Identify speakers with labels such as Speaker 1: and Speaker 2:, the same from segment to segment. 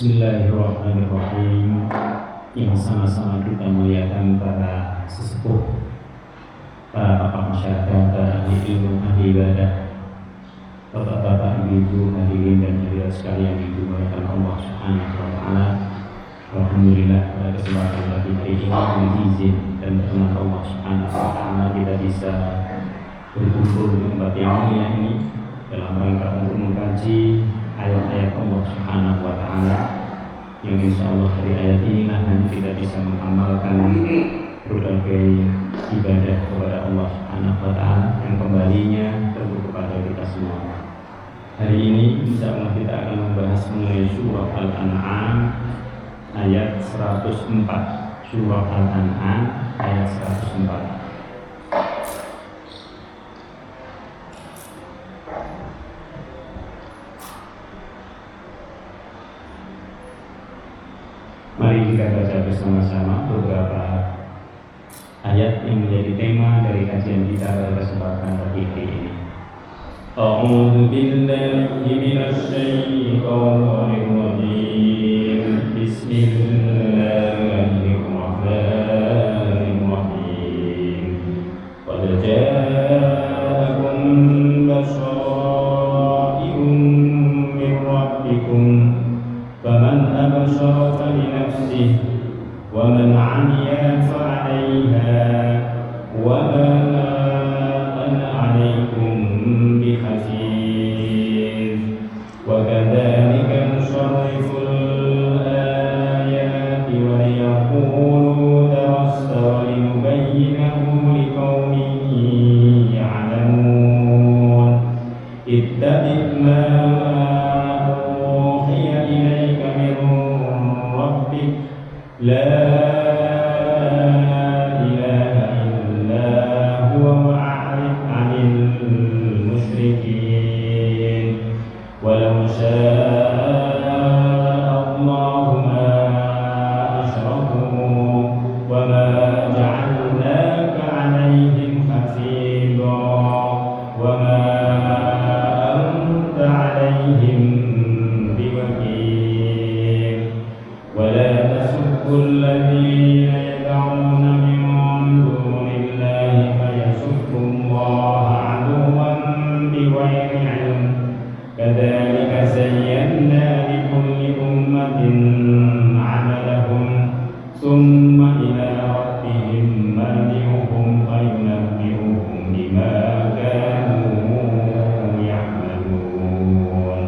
Speaker 1: Bismillahirrahmanirrahim. Yang sama-sama kita muliakan para sesepuh, para tokoh masyarakat, para ahli ilmu, ahli ibadah, bapak-bapak, ibu-ibu, hadirin dan hadirat sekalian yang dimuliakan Allah Subhanahu wa taala. Alhamdulillah pada kesempatan pagi hari ini dengan izin dan berkenan Allah Subhanahu wa taala kita bisa berkumpul di tempat yang mulia ini dalam rangka untuk mengkaji ayat-ayat Allah Subhanahu wa taala, yang insyaallah dari ayat inilah nanti kita bisa mengamalkan berbagai ibadah kepada Allah Subhanahu wa taala yang kembalinya tentu kepada kita semua. Hari ini insyaallah kita akan membahas mengenai surah Al-An'am ayat 104. Surah Al-An'am ayat 104. Mari kita baca bersama-sama beberapa ayat yang menjadi tema dari kajian kita pada kesempatan pagi ini. A'udzu billahi minasy syaithanir rajim. Bismillahirrahmanirrahim. Qad ja'akum basyai'un min rabbikum faman absyara فلنفسه ومن عمي فعليها وما أنا عليكم بحفيظ وكذلك نصرف الآيات وليقولوا درست ولنبينه لقوم يعلمون اتبع ما لا إله إلا هو وأعرض عن المشركين ولو شاء الله ما أشركوا وما جعلناك عليهم حفيظا وما أنت عليهم بوكيل ولا الذين يدعون من دون الله فيسبوا الله عدوا بغير علم كذلك زينا لكل أمة عملهم ثم إلى ربهم مرجعهم فينبئهم بما كانوا يعملون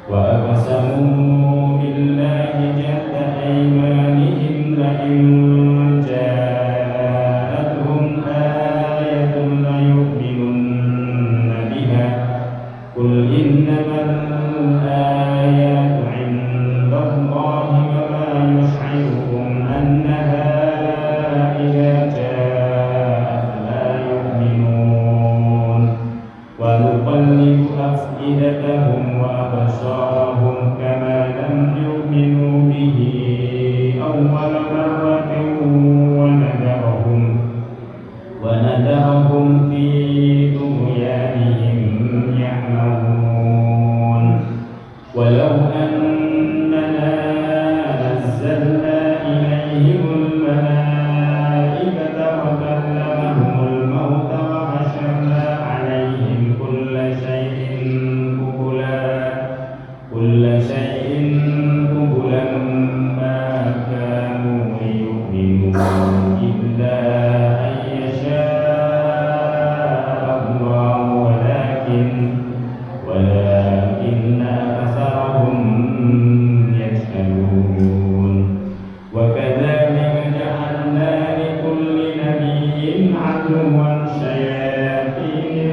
Speaker 1: وأقسموا بالله جهد أيمانهم لئن جاءتهم آية ليؤمنن بها قل إنما الآيات عند الله وما يشعركم أنها إذا جاءت لا يؤمنون ونقلب أفئدتهم وأبصارهم كما لم يؤمنوا به أول مرة ونذرهم في طغيانهم يعمهون ولو أننا نزلنا إليهم الملائكة وكلمهم الموت وحشرنا عليهم كل شيء قبلا ما كانوا ليؤمنوا إلا أن يشاء الله ولكن أكثرهم يجهلون وكذلك جعلنا لكل نبي عدوا شياطين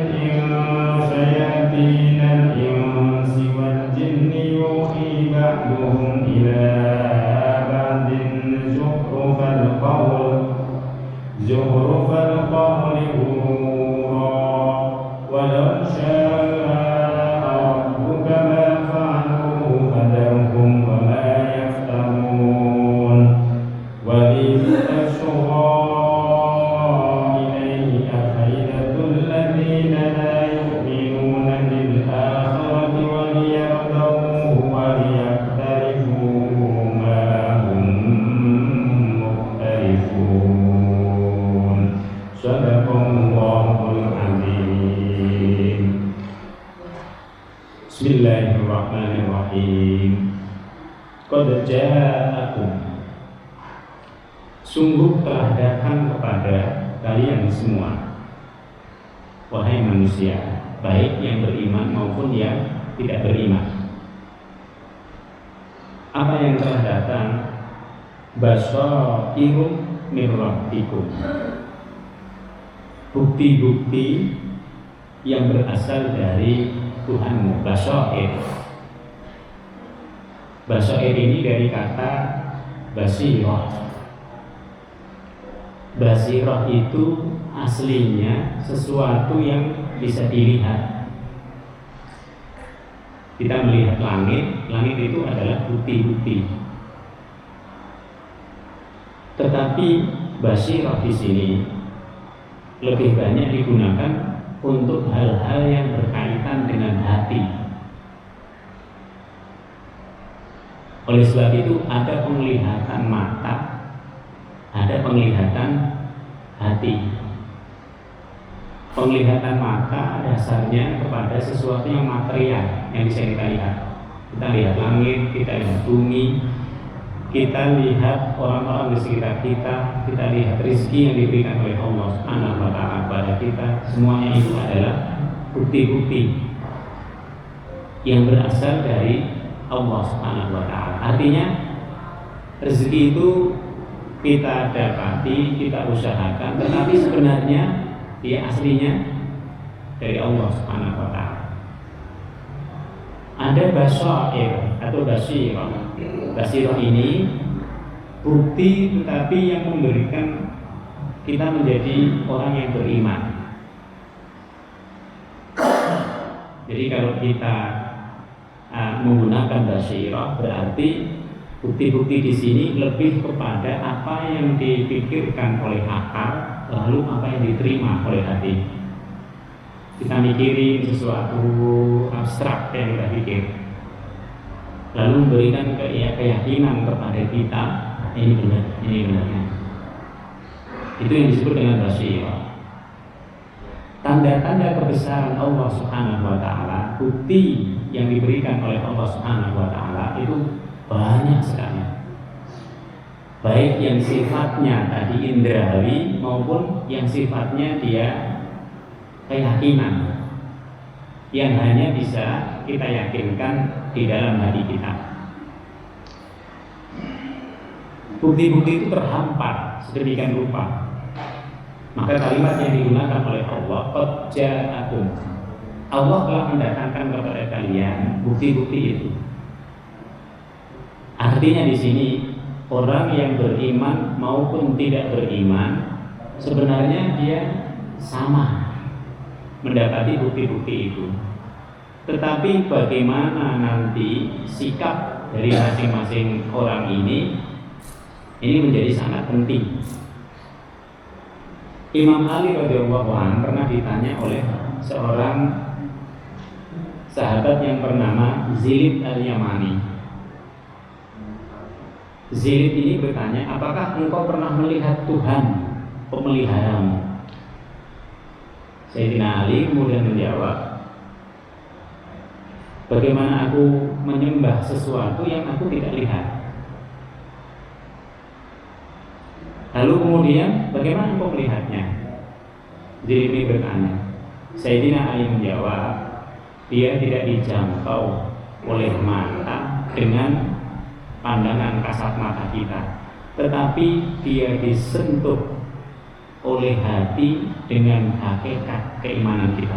Speaker 1: الإنس والجن يوحي بعضهم إلى بعض زخرف القول غرورا ولو شاء ربك ما فعلوه فذرهم وما يفترون وإذ تشرى إليه أفيد Sadaqallahul azim. Bismillahirrahmanirrahim. Qad ja'akum, sungguh telah datang kepada kalian semua, wahai manusia, baik yang beriman maupun yang tidak beriman. Apa yang telah datang? Basyairum min rabbikum, bukti-bukti yang berasal dari Tuhanmu. Basyair ini dari kata basirah. Basirah itu aslinya sesuatu yang bisa dilihat. Kita melihat langit, langit itu adalah bukti-bukti. Tetapi basirah di sini lebih banyak digunakan untuk hal-hal yang berkaitan dengan hati. Oleh sebab itu ada penglihatan mata, ada penglihatan hati. Penglihatan mata dasarnya kepada sesuatu yang material yang bisa kita lihat. Kita lihat langit, kita lihat bumi, kita lihat orang-orang di sekitar kita, kita lihat rezeki yang diberikan oleh Allah Subhanahu wa Ta'ala kepada kita. Semuanya itu adalah bukti-bukti yang berasal dari Allah Subhanahu wa Ta'ala. Artinya rezeki itu kita dapati, kita usahakan, tetapi sebenarnya dia aslinya dari Allah Subhanahu wa Ta'ala. Ada basyair atau basirah. Basirah ini bukti tetapi yang memberikan kita menjadi orang yang beriman. Jadi kalau kita menggunakan basirah, berarti bukti-bukti di sini lebih kepada apa yang dipikirkan oleh akal, lalu apa yang diterima oleh hati. Kita mikirin sesuatu abstrak yang kita pikir, lalu memberikan keyakinan kepada kita, ini benar, ini benarnya. Itu yang disebut dengan basirah. Tanda-tanda kebesaran Allah Subhanahu wa Ta'ala, bukti yang diberikan oleh Allah Subhanahu wa Ta'ala itu banyak sekali. Baik yang sifatnya tadi indrawi maupun yang sifatnya dia keyakinan, yang hanya bisa kita yakinkan di dalam hati kita. Bukti-bukti itu terhampar sedemikian rupa. Maka kalimat yang digunakan oleh Allah, qad ja'akum, Allah telah mendatangkan kepada kalian bukti-bukti itu. Artinya di sini orang yang beriman maupun tidak beriman sebenarnya dia sama mendapati bukti-bukti itu. Tetapi bagaimana nanti sikap dari masing-masing orang ini menjadi sangat penting. Imam Ali radhiyallahu anhu pernah ditanya oleh seorang sahabat yang bernama Zilid al-Yamani. Zilid ini bertanya, apakah engkau pernah melihat Tuhan pemeliharamu? Sayyidina Ali kemudian menjawab, bagaimana aku menyembah sesuatu yang aku tidak lihat? Lalu kemudian bagaimana engkau melihatnya? Zilid ini bertanya. Sayyidina Ali menjawab, dia tidak dijangkau oleh mata dengan pandangan kasat mata kita, tetapi dia disentuh oleh hati dengan hakikat keimanan kita.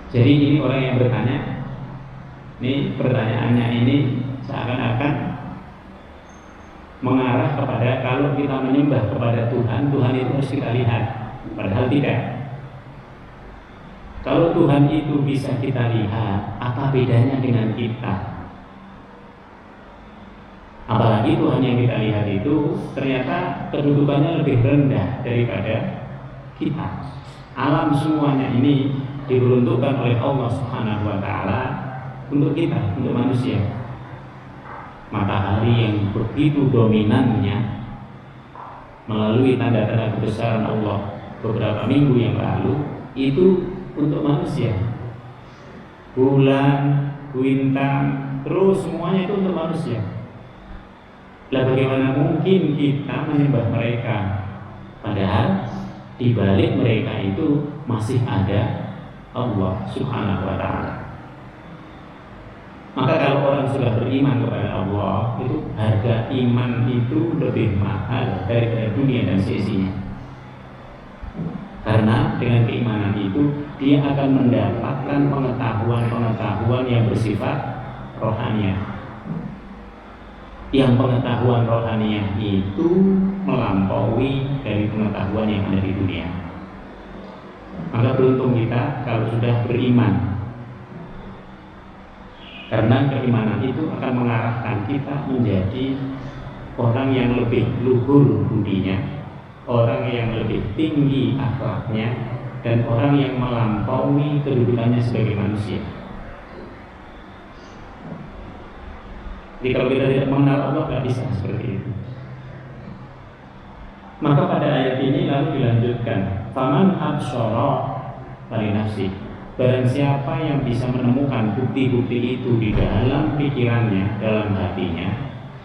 Speaker 1: Jadi ini orang yang bertanya, ini pertanyaannya ini seakan-akan mengarah kepada kalau kita menyembah kepada Tuhan, Tuhan itu harus kita lihat, padahal tidak. Kalau Tuhan itu bisa kita lihat, apa bedanya dengan kita? Apalagi Tuhan yang kita lihat itu ternyata kedudukannya lebih rendah daripada kita. Alam semuanya ini diperuntukkan oleh Allah Subhanahu wa Ta'ala untuk kita, untuk manusia. Matahari yang begitu dominannya melalui tanda-tanda kebesaran Allah beberapa minggu yang lalu itu untuk manusia. Bulan, bintang, terus semuanya itu untuk manusia. Lah bagaimana mungkin kita menyembah mereka, padahal di balik mereka itu masih ada Allah Subhanahu wa Ta'ala. Maka kalau orang sudah beriman kepada Allah, itu harga iman itu lebih mahal daripada dunia dan seisinya. Karena dengan keimanan itu dia akan mendapatkan pengetahuan-pengetahuan yang bersifat rohaniah. Yang pengetahuan rohaniah itu melampaui dari pengetahuan yang ada di dunia. Maka beruntung kita kalau sudah beriman. Karena keimanan itu akan mengarahkan kita menjadi orang yang lebih luhur budinya, orang yang lebih tinggi akhlaknya, dan orang yang melampaui kedudukannya sebagai manusia. Jadi kalau kita tidak mengenal Allah, tidak bisa seperti itu. Maka pada ayat ini lalu dilanjutkan, faman absyara li nafsi. Barang siapa yang bisa menemukan bukti-bukti itu di dalam pikirannya, dalam hatinya,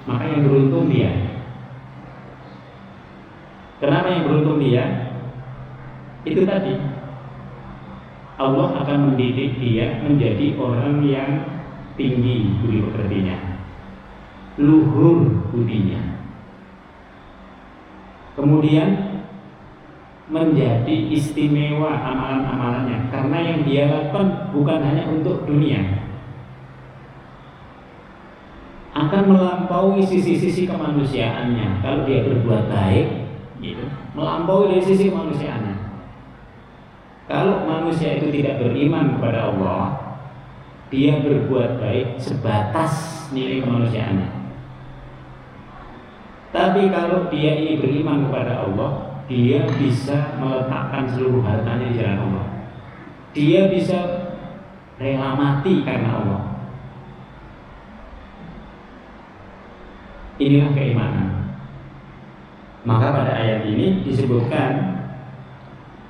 Speaker 1: maka yang beruntung dia. Kenapa yang beruntung dia? Itu tadi, Allah akan mendidik dia menjadi orang yang tinggi budi pekertinya, luhur budinya, kemudian menjadi istimewa amalan-amalannya, karena yang dia lakukan bukan hanya untuk dunia, akan melampaui sisi-sisi kemanusiaannya. Kalau dia berbuat baik, gitu, melampaui dari sisi kemanusiaannya. Kalau manusia itu tidak beriman kepada Allah, dia berbuat baik sebatas nilai kemanusiaannya. Tapi kalau dia ini beriman kepada Allah, dia bisa meletakkan seluruh hartanya di jalan Allah. Dia bisa rela mati karena Allah. Inilah keimanan. Maka pada ayat ini disebutkan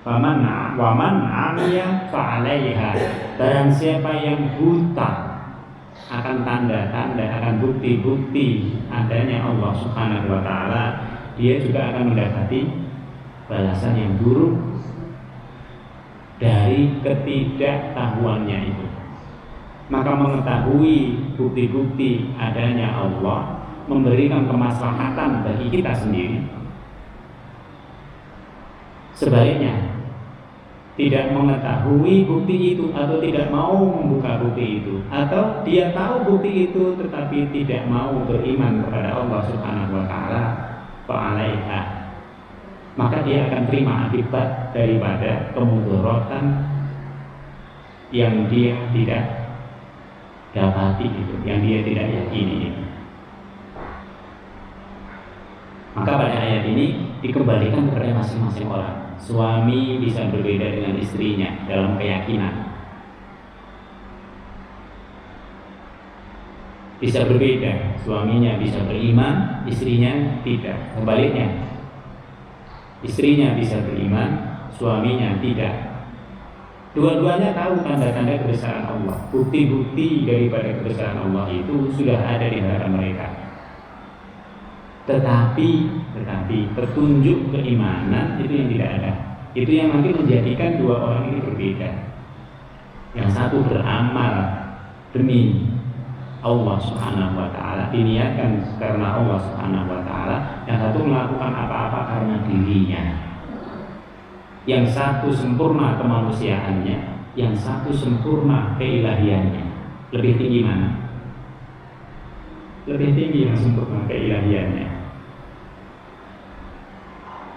Speaker 1: waman amiya fa'alaiha. Barang siapa yang buta akan tanda-tanda, akan bukti-bukti adanya Allah Subhanahu wa Ta'ala, dia juga akan mendapati balasan yang buruk dari ketidaktahuannya itu. Maka mengetahui bukti-bukti adanya Allah memberikan kemaslahatan bagi kita sendiri. Sebaliknya, tidak mengetahui bukti itu atau tidak mau membuka bukti itu, atau dia tahu bukti itu tetapi tidak mau beriman kepada Allah Subhanahu wa Ta'ala, fa'alaiha, maka dia akan terima akibat daripada kemudorotan yang dia tidak dapati itu, yang dia tidak yakini itu. Maka pada ayat ini dikembalikan kepada masing-masing orang. Suami bisa berbeda dengan istrinya dalam keyakinan, bisa berbeda, suaminya bisa beriman, istrinya tidak. Sebaliknya, istrinya bisa beriman, suaminya tidak. Dua-duanya tahu tanda-tanda kebesaran Allah. Bukti-bukti daripada kebesaran Allah itu sudah ada di hadapan mereka. Tetapi petunjuk keimanan itu yang tidak ada. Itu yang nanti menjadikan dua orang ini berbeda. Yang satu beramal demi Allah Subhanahu wa Ta'ala, diniatkan karena Allah Subhanahu wa Ta'ala. Yang satu melakukan apa-apa karena dirinya. Yang satu sempurna kemanusiaannya, yang satu sempurna keilahiannya. Lebih tinggi mana? Lebih tinggi yang sempurna keilahiannya.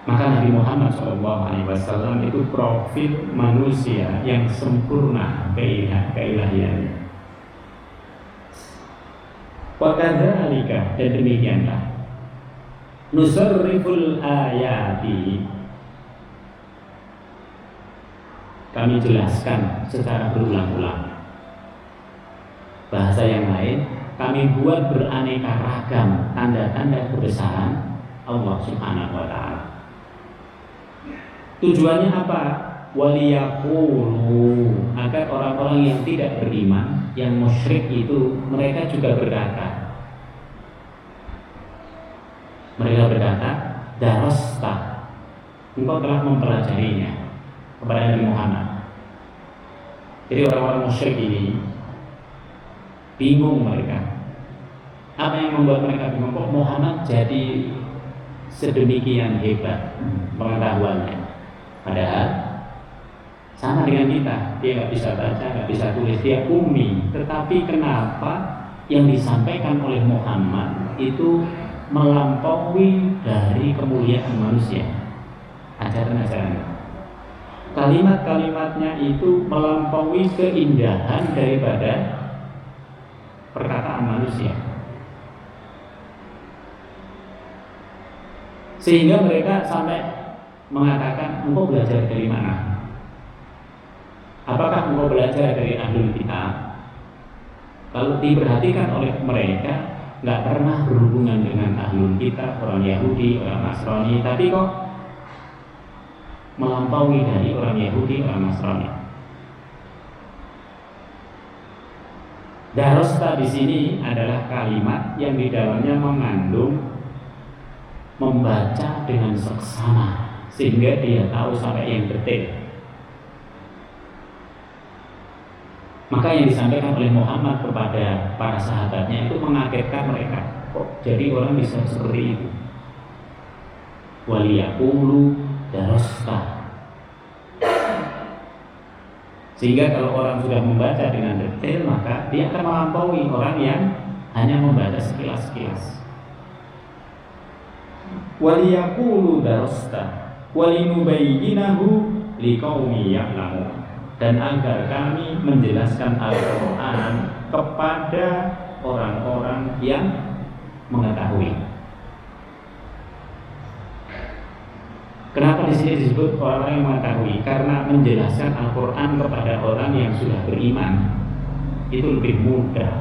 Speaker 1: Maka Nabi Muhammad SAW itu profil manusia yang sempurna keilahiannya. Wa kadzalika, dan demikianlah nusarriful ayati, kami jelaskan secara berulang-ulang. Bahasa yang lain, kami buat beraneka ragam tanda-tanda kebesaran Allah Subhanahu wa taala. Tujuannya apa? Waliyaqulu, agar orang-orang yang tidak beriman, yang musyrik itu, mereka juga berkata. Mereka berkata, darasta, engkau telah mempelajarinya kepada Nabi Muhammad. Jadi orang-orang musyrik ini bingung mereka. Apa yang membuat mereka bingung? Kok Muhammad jadi sedemikian hebat pengetahuannya? Padahal sama dengan kita, dia nggak bisa baca, nggak bisa tulis, dia ummi. Tetapi kenapa yang disampaikan oleh Muhammad itu melampaui dari kemuliaan manusia? Ajaran-ajarannya, kalimat-kalimatnya itu melampaui keindahan daripada perkataan manusia, sehingga mereka sampai mengatakan, engkau belajar dari mana? Apakah engkau belajar dari ahlul kitab? Kalau diperhatikan oleh mereka, nggak pernah berhubungan dengan ahlul kitab, orang Yahudi, orang Nasrani, tapi kok melampaui dari orang Yahudi, orang Nasrani. Darosta di sini adalah kalimat yang di dalamnya mengandung membaca dengan seksama, sehingga dia tahu sampai yang detail. Maka yang disampaikan oleh Muhammad kepada para sahabatnya itu mengagetkan mereka. Kok jadi orang bisa seperti itu? Waliyaqulu darasta. Sehingga kalau orang sudah membaca dengan detail, maka dia akan melampaui orang yang hanya membaca sekilas-sekilas. Waliyaqulu darasta walinubayyinahu liqaumi ya'lamun. Dan agar kami menjelaskan Al-Quran kepada orang-orang yang mengetahui. Kenapa di sini disebut orang yang mengetahui? Karena menjelaskan Al-Quran kepada orang yang sudah beriman itu lebih mudah.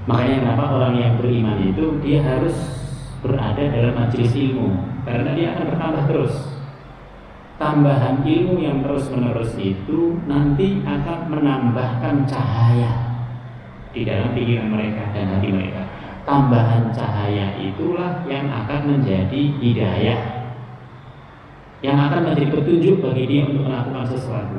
Speaker 1: Makanya kenapa orang yang beriman itu dia harus berada dalam majelis ilmu, karena dia akan bertambah terus. Tambahan ilmu yang terus-menerus itu nanti akan menambahkan cahaya di dalam pikiran mereka dan hati mereka. Tambahan cahaya itulah yang akan menjadi hidayah, yang akan menjadi petunjuk bagi dia untuk melakukan sesuatu.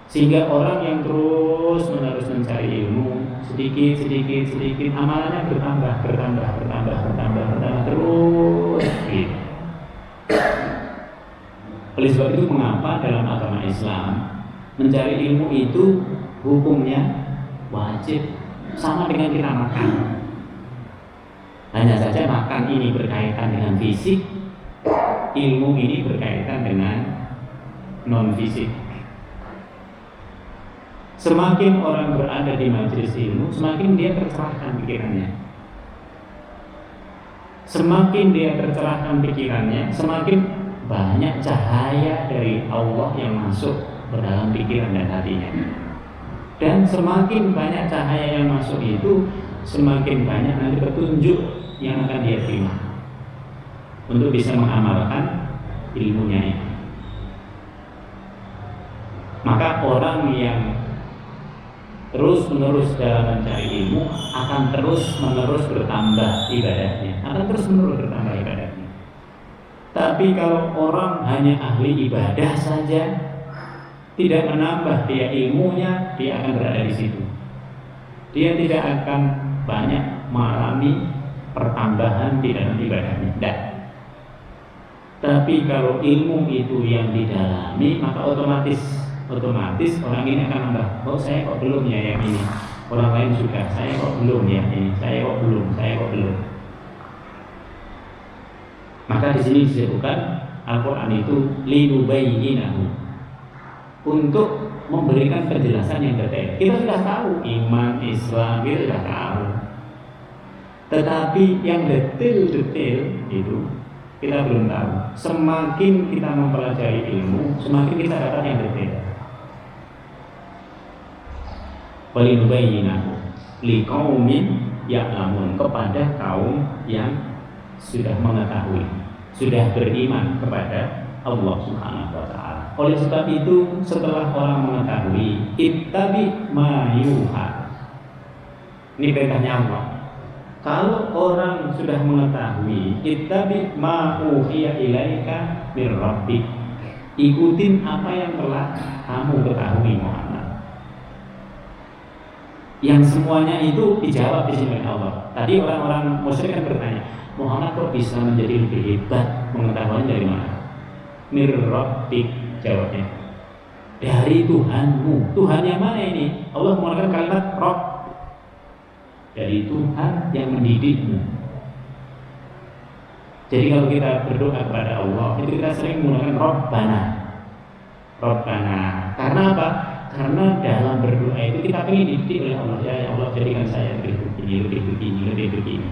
Speaker 1: Sehingga orang yang terus-menerus mencari ilmu, sedikit amalannya bertambah terus gitu. Oleh sebab itu mengapa dalam agama Islam mencari ilmu itu hukumnya wajib, sama dengan kita makan. Hanya saja makan ini berkaitan dengan fisik, ilmu ini berkaitan dengan non fisik. Semakin orang berada di majelis ilmu, semakin dia tercerahkan pikirannya. Semakin dia tercerahkan pikirannya, semakin banyak cahaya dari Allah yang masuk ke dalam pikiran dan hatinya. Dan semakin banyak cahaya yang masuk itu, semakin banyak nanti petunjuk yang akan dia terima untuk bisa mengamalkan ilmunya ini. Maka orang yang terus-menerus dalam mencari ilmu akan terus-menerus bertambah ibadahnya, akan terus-menerus bertambah ibadahnya. Tapi kalau orang hanya ahli ibadah saja, tidak menambah dia ilmunya, dia akan berada di situ. Dia tidak akan banyak mengalami pertambahan di dalam ibadahnya. Tidak. Tapi kalau ilmu itu yang didalami, maka otomatis orang ini akan nambah. Oh, saya kok belum ya yang ini. Orang lain sudah, saya kok belum ya ini. Saya kok belum. Maka di sini disebutkan Al-Quran itu linubayyinahu, untuk memberikan penjelasan yang detail. Kita sudah tahu iman, Islam, kita sudah tahu. Tetapi yang detail-detail itu kita belum tahu. Semakin kita mempelajari ilmu, semakin kita dapat yang detail. Walinubayyinahu liqaumin ya'lamun, kepada kaum yang sudah mengetahui, sudah beriman kepada Allah Subhanahu wa taala. Oleh sebab itu, setelah orang mengetahui, ittabi ma yuha. Ini perintahnya Allah. Kalau orang sudah mengetahui, ittabi ma uhiya ilaika mir rabbik, ikutin apa yang telah kamu ketahui Muhammad. Yang semuanya itu dijawab di sini oleh Allah. Tadi orang-orang musyrik kan bertanya, Muhammad kok bisa menjadi lebih hebat, mengetahuinya dari mana? Mir rabbik, jawabnya dari Tuhanmu. Tuhan yang mana ini? Allah menggunakan kalimat Rabb, dari Tuhan yang mendidikmu. Jadi kalau kita berdoa kepada Allah, itu kita sering menggunakan Rabbana. Rabbana. Karena apa? Karena dalam berdoa itu kita ingin dididik oleh Allah. Ya Allah, jadikan saya lebih begini.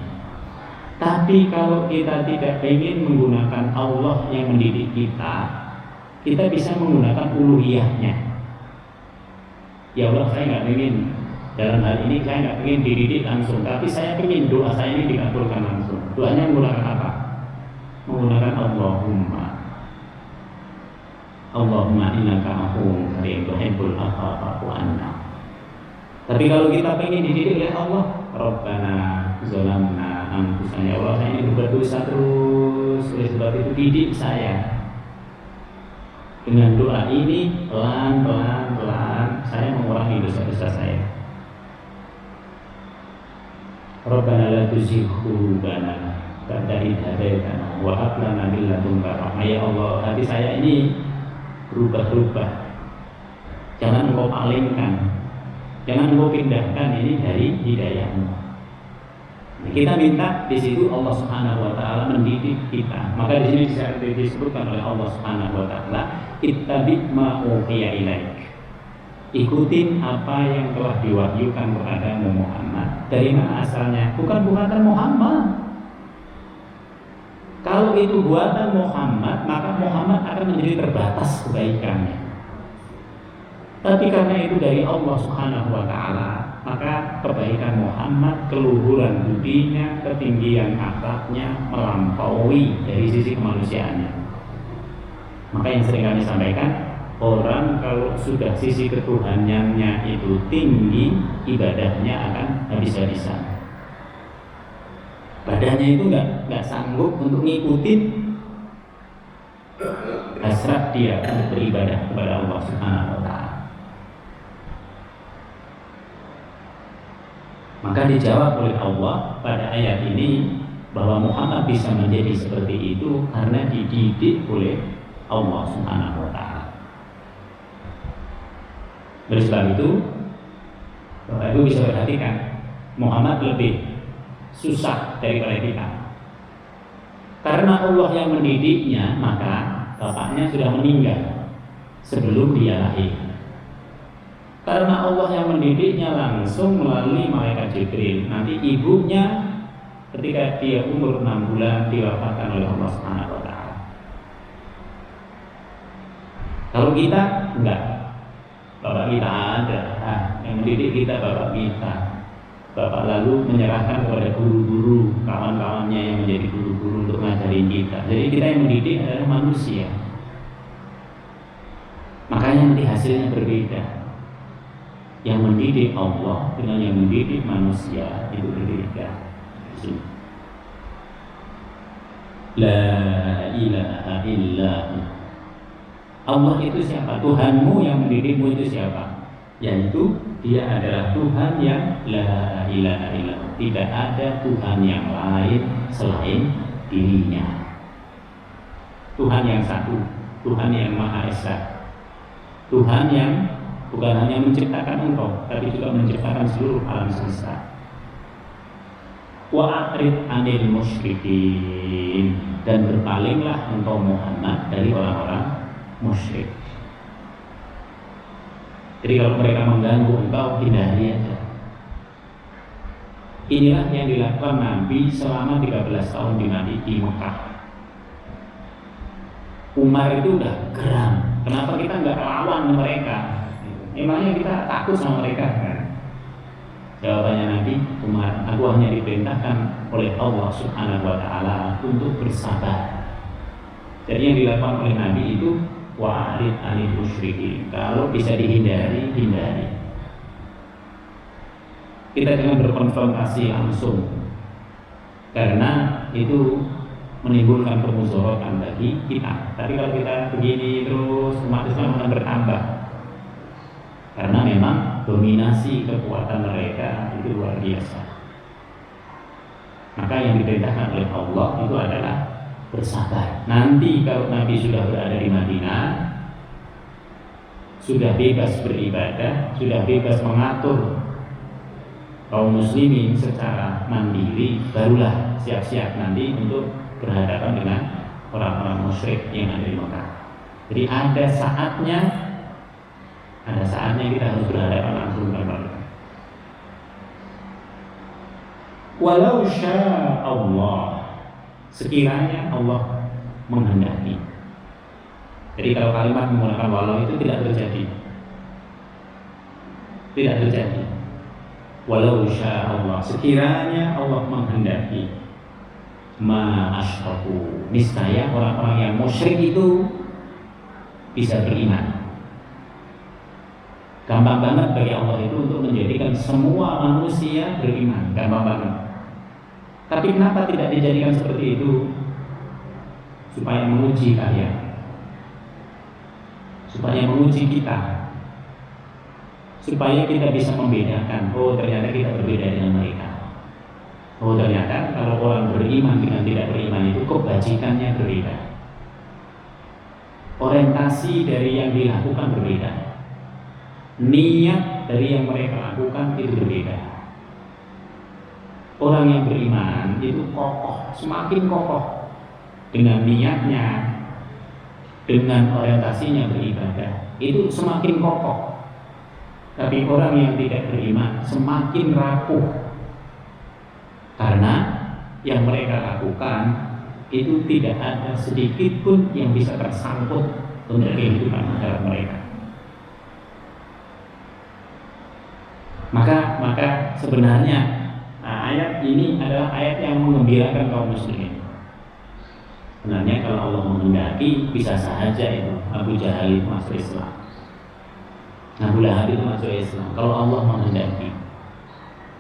Speaker 1: Tapi kalau kita tidak ingin menggunakan Allah yang mendidik kita bisa menggunakan uluhiyahnya. Ya Allah, saya nggak ingin, dalam hal ini saya nggak ingin dididik langsung, tapi saya ingin doa saya ini dikabulkan langsung. Doanya menggunakan apa? Menggunakan Allahumma innaka afuwwun karim tuhibbul afwa fa'fu anna. Tapi kalau kita ingin dididik oleh Allah, Rabbana zalamna anfusana, ya Allah, saya ini berbuat dosa terus, oleh sebab itu didik saya. Dengan doa ini pelan-pelan saya mengurangi dosa-dosa saya. Rabbana la tuzigh qulubana ba'da idh hadaitana wa hab lana min ladunka rahmah. Ya Allah, hati saya ini berubah-ubah. Jangan engkau palingkan, jangan engkau pindahkan ini dari hidayahmu. Kita minta di situ Allah Subhanahu wa taala mendidik kita. Maka di sini disebutkan oleh Allah Subhanahu wa taala, ittabi ma uhiya ilaik. Ikutin apa yang telah diwahyukan kepada Muhammad. Dari mana asalnya? Bukan buatan Muhammad. Kalau itu buatan Muhammad, maka Muhammad akan menjadi terbatas kebaikannya. Tapi karena itu dari Allah Subhanahu wa taala, maka kebaikan Muhammad, keluhuran budinya, ketinggian akhlaknya melampaui dari sisi kemanusiaannya. Maka yang sering kami sampaikan, orang kalau sudah sisi ketuhanannya itu tinggi, ibadahnya akan habis-habisan. Badannya itu nggak sanggup untuk ngikutin hasrat dia untuk beribadah kepada Allah Subhanahu wa taala. Maka dijawab oleh Allah pada ayat ini bahwa Muhammad bisa menjadi seperti itu karena dididik oleh Allah Subhanahu wa taala. Oleh sebab itu, Bapak Ibu bisa perhatikan, Muhammad lebih susah daripada kita. Karena Allah yang mendidiknya, maka bapaknya sudah meninggal sebelum dia lahir. Karena Allah yang mendidiknya langsung melalui malaikat Jibril. Nanti ibunya ketika dia umur 6 bulan diwafatkan oleh Allah Subhanahu wa taala. Kalau kita enggak, bapak kita ada, yang mendidik kita bapak kita. Bapak lalu menyerahkan kepada guru-guru, kawan-kawannya yang menjadi guru-guru untuk ngajarin kita. Jadi kita yang mendidik adalah manusia. Makanya nanti hasilnya berbeda. Yang mendidik Allah dengan yang mendidik manusia itu berbeda. La ilaha illa Allah itu siapa? Tuhanmu yang mendidikmu itu siapa? Yaitu dia adalah Tuhan yang la ilaha illallah. Tidak ada Tuhan yang lain selain dirinya. Tuhan yang satu, Tuhan yang Maha Esa, Tuhan yang bukan hanya menciptakan engkau, tapi juga menciptakan seluruh alam semesta. Wa a'rid 'anil musyrikin, dan berpalinglah engkau Muhammad dari orang-orang musyrik. Jadi kalau mereka mengganggu engkau, hindari aja. Inilah yang dilakukan Nabi selama 13 tahun di Mekah. Umar itu udah geram. Kenapa kita nggak lawan mereka? Emangnya kita takut sama mereka kan? Jawabannya Nabi Umar, aku hanya diperintahkan oleh Allah Subhanahu wa Ta'ala untuk bersabar. Jadi yang dilakukan oleh Nabi itu wa'arid anil musyrikin. Kalau bisa dihindari, hindari. Kita jangan berkonfrontasi langsung, karena itu menimbulkan permusuhan bagi kita. Tapi kalau kita begini terus, umat Islam akan bertambah, karena memang dominasi kekuatan mereka itu luar biasa. Maka yang diperintahkan oleh Allah itu adalah bersabar. Nanti kalau Nabi sudah berada di Madinah, sudah bebas beribadah, sudah bebas mengatur kaum muslimin secara mandiri, barulah siap-siap nanti untuk berhadapan dengan orang-orang musyrik yang ada di Mekah. Jadi ada saatnya kita harus berhadapan langsung dengan mereka. Walau syaa Allah, sekiranya Allah menghendaki. Jadi kalau kalimat menggunakan walau itu tidak terjadi. Tidak terjadi. Walau syaa Allah, sekiranya Allah menghendaki, ma asyraku, niscaya orang-orang yang musyrik itu bisa beriman. Gampang banget bagi Allah itu untuk menjadikan semua manusia beriman, gampang banget. Tapi kenapa tidak dijadikan seperti itu? Supaya menguji kalian, supaya menguji kita, supaya kita bisa membedakan, oh ternyata kita berbeda dengan mereka. Oh ternyata kalau orang beriman dengan tidak beriman itu kebajikannya berbeda, orientasi dari yang dilakukan berbeda, niat dari yang mereka lakukan itu berbeda. Orang yang beriman itu kokoh, semakin kokoh dengan niatnya, dengan orientasinya beribadah, itu semakin kokoh. Tapi orang yang tidak beriman semakin rapuh, karena yang mereka lakukan itu tidak ada sedikit pun yang bisa tersangkut untuk kehidupan masyarakat mereka. Maka sebenarnya ayat ini adalah ayat yang mengembirakan kaum muslimin. Sebenarnya kalau Allah menghendaki bisa saja itu Abu Jahal itu masuk Islam, Abu Lahab itu masuk Islam kalau Allah menghendaki.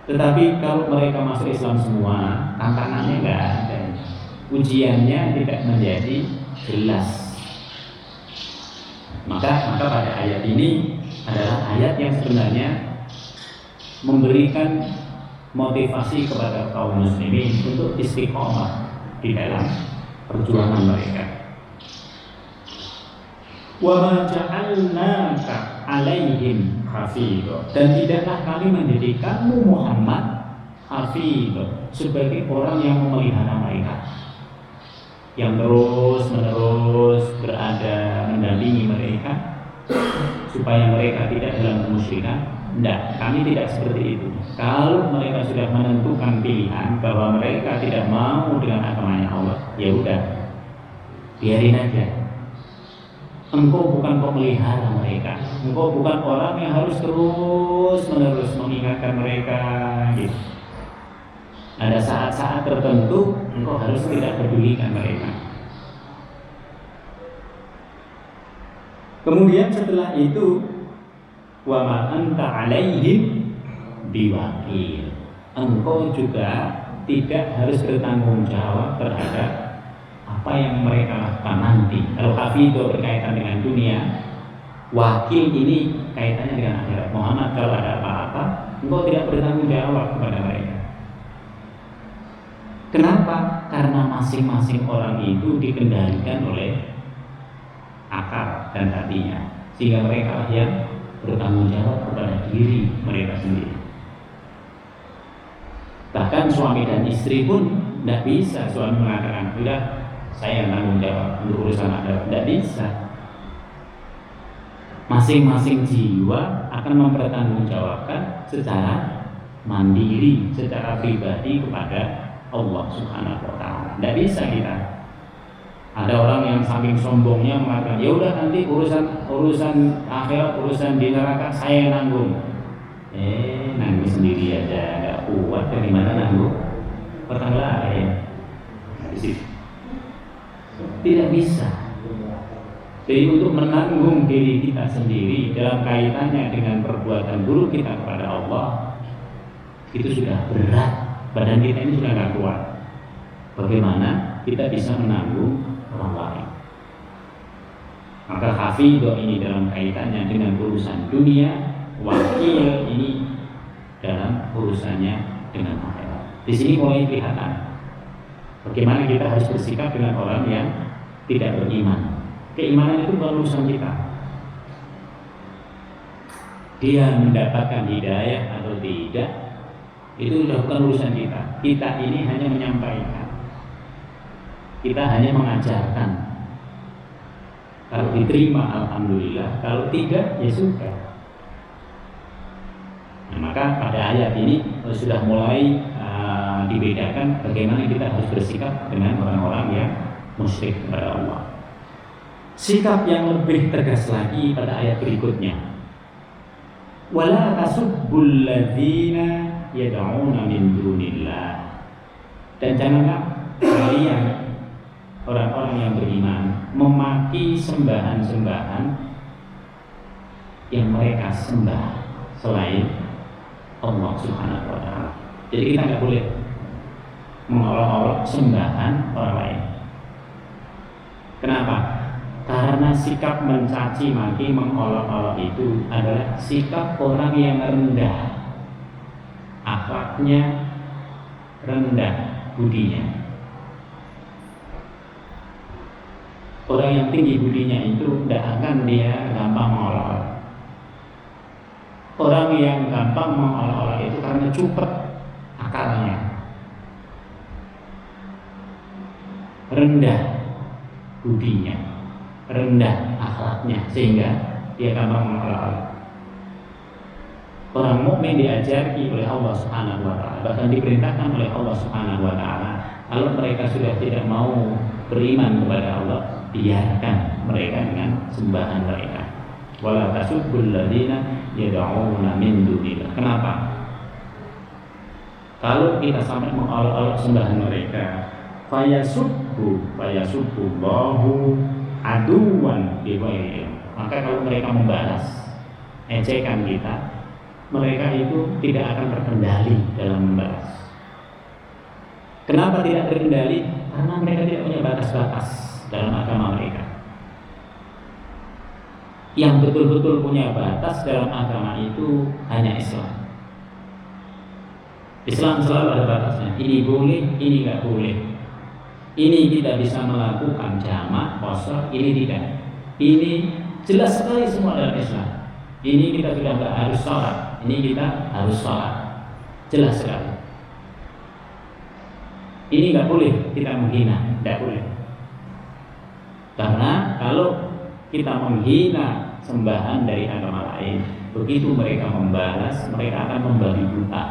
Speaker 1: Tetapi kalau mereka masuk Islam semua, tantangannya nggak ada, ujiannya tidak menjadi jelas. Maka pada ayat ini adalah ayat yang sebenarnya memberikan motivasi kepada kaum muslimin untuk istiqomah di dalam perjuangan mereka. Wa ma ja'alnaka 'alaihim hafidha, dan tidaklah kami menjadikanmu Muhammad hafidha, sebagai orang yang memelihara mereka, yang terus-menerus berada mendampingi mereka supaya mereka tidak dalam kemusyrikan. Tidak, kami tidak seperti itu. Kalau mereka sudah menentukan pilihan bahwa mereka tidak mau dengan agamanya Allah, ya udah, biarin aja. Engkau bukan pemelihara mereka, engkau bukan orang yang harus terus-menerus mengingatkan mereka gitu. Ada saat-saat tertentu engkau harus tidak pedulikan mereka. Kemudian setelah itu, wa ma anta 'alaihim biwakil, engkau juga tidak harus bertanggung jawab terhadap apa yang mereka lakukan nanti. Kalau hafidho berkaitan dengan dunia, wakil ini kaitannya dengan akhirat. Muhammad kalau ada apa-apa, engkau tidak bertanggung jawab kepada mereka. Kenapa? Karena masing-masing orang itu dikendalikan oleh akal dan hatinya, sehingga mereka yang bertanggung jawab kepada diri mereka sendiri. Bahkan suami dan istri pun tidak bisa suami mengatakan, sudah saya tanggung jawab untuk urusan anak, tidak bisa. Masing-masing jiwa akan mempertanggungjawabkan secara mandiri, secara pribadi kepada Allah Subhanahu wa Ta'ala. Tidak bisa kita. Ada orang yang saking sombongnya mengatakan, ya udah nanti urusan akhirat, urusan di neraka saya nanggung. Nangis sendiri aja nggak kuat, dari mana nanggung orang lain? Tidak bisa. Jadi untuk menanggung diri kita sendiri dalam kaitannya dengan perbuatan buruk kita kepada Allah, itu sudah berat. Badan kita ini sudah nggak kuat. Bagaimana kita bisa menanggung orang lain? Maka hafidhah ini dalam kaitannya dengan urusan dunia, wakil ini dalam urusannya dengan akhirat. Di sini mulai kelihatan bagaimana kita harus bersikap dengan orang yang tidak beriman. Keimanan itu bukan urusan kita. Dia mendapatkan hidayah atau tidak, itu sudah bukan urusan kita. Kita ini hanya menyampaikan, kita hanya mengajarkan. Kalau diterima alhamdulillah, kalau tidak ya sudah. Nah, maka pada ayat ini sudah mulai dibedakan bagaimana kita harus bersikap dengan orang-orang yang musyrik kepada Allah. Sikap yang lebih tegas lagi pada ayat berikutnya, wala tasubbul ladzina yad'una min dunillah, dan janganlah kalian orang-orang yang beriman memaki sembahan-sembahan yang mereka sembah selain Allah Subhanahu wa ta'ala. Jadi kita nggak boleh mengolok-olok sembahan orang lain. Kenapa? Karena sikap mencaci maki, mengolok-olok itu adalah sikap orang yang rendah, akhlaknya rendah, budinya. Orang yang tinggi budinya itu tidak akan dia gampang mengolok-olok. Orang yang gampang mengolok-olok itu karena cupet akalnya, rendah budinya, rendah akhlaknya, sehingga dia gampang mengolok-olok. Orang mukmin diajari oleh Allah Subhanahu wa ta'ala, bahkan diperintahkan oleh Allah Subhanahu wa ta'ala, kalau mereka sudah tidak mau beriman kepada Allah, biarkan mereka dengan sembahan mereka. Wala tasubbul ladzina yad'una min dunillah. Kenapa? Kalau kita sampai mengolok-olok sembahan mereka, fayasubbu Allahu aduwan bighairi ilm. Maka kalau mereka membalas ejekan kita, mereka itu tidak akan terkendali dalam membalas. Kenapa tidak terkendali? Karena mereka tidak punya batas-batas dalam agama mereka. Yang betul-betul punya batas dalam agama itu hanya Islam. Islam selalu ada batasnya. Ini boleh, ini nggak boleh. Ini kita bisa melakukan jamak, qasar, ini tidak. Ini jelas sekali semua dalam Islam. Ini kita sudah nggak harus sholat, ini kita harus sholat. Jelas sekali. Ini nggak boleh kita menghina, nggak boleh. Karena kalau kita menghina sembahan dari agama lain, begitu mereka membalas, mereka akan membabi buta.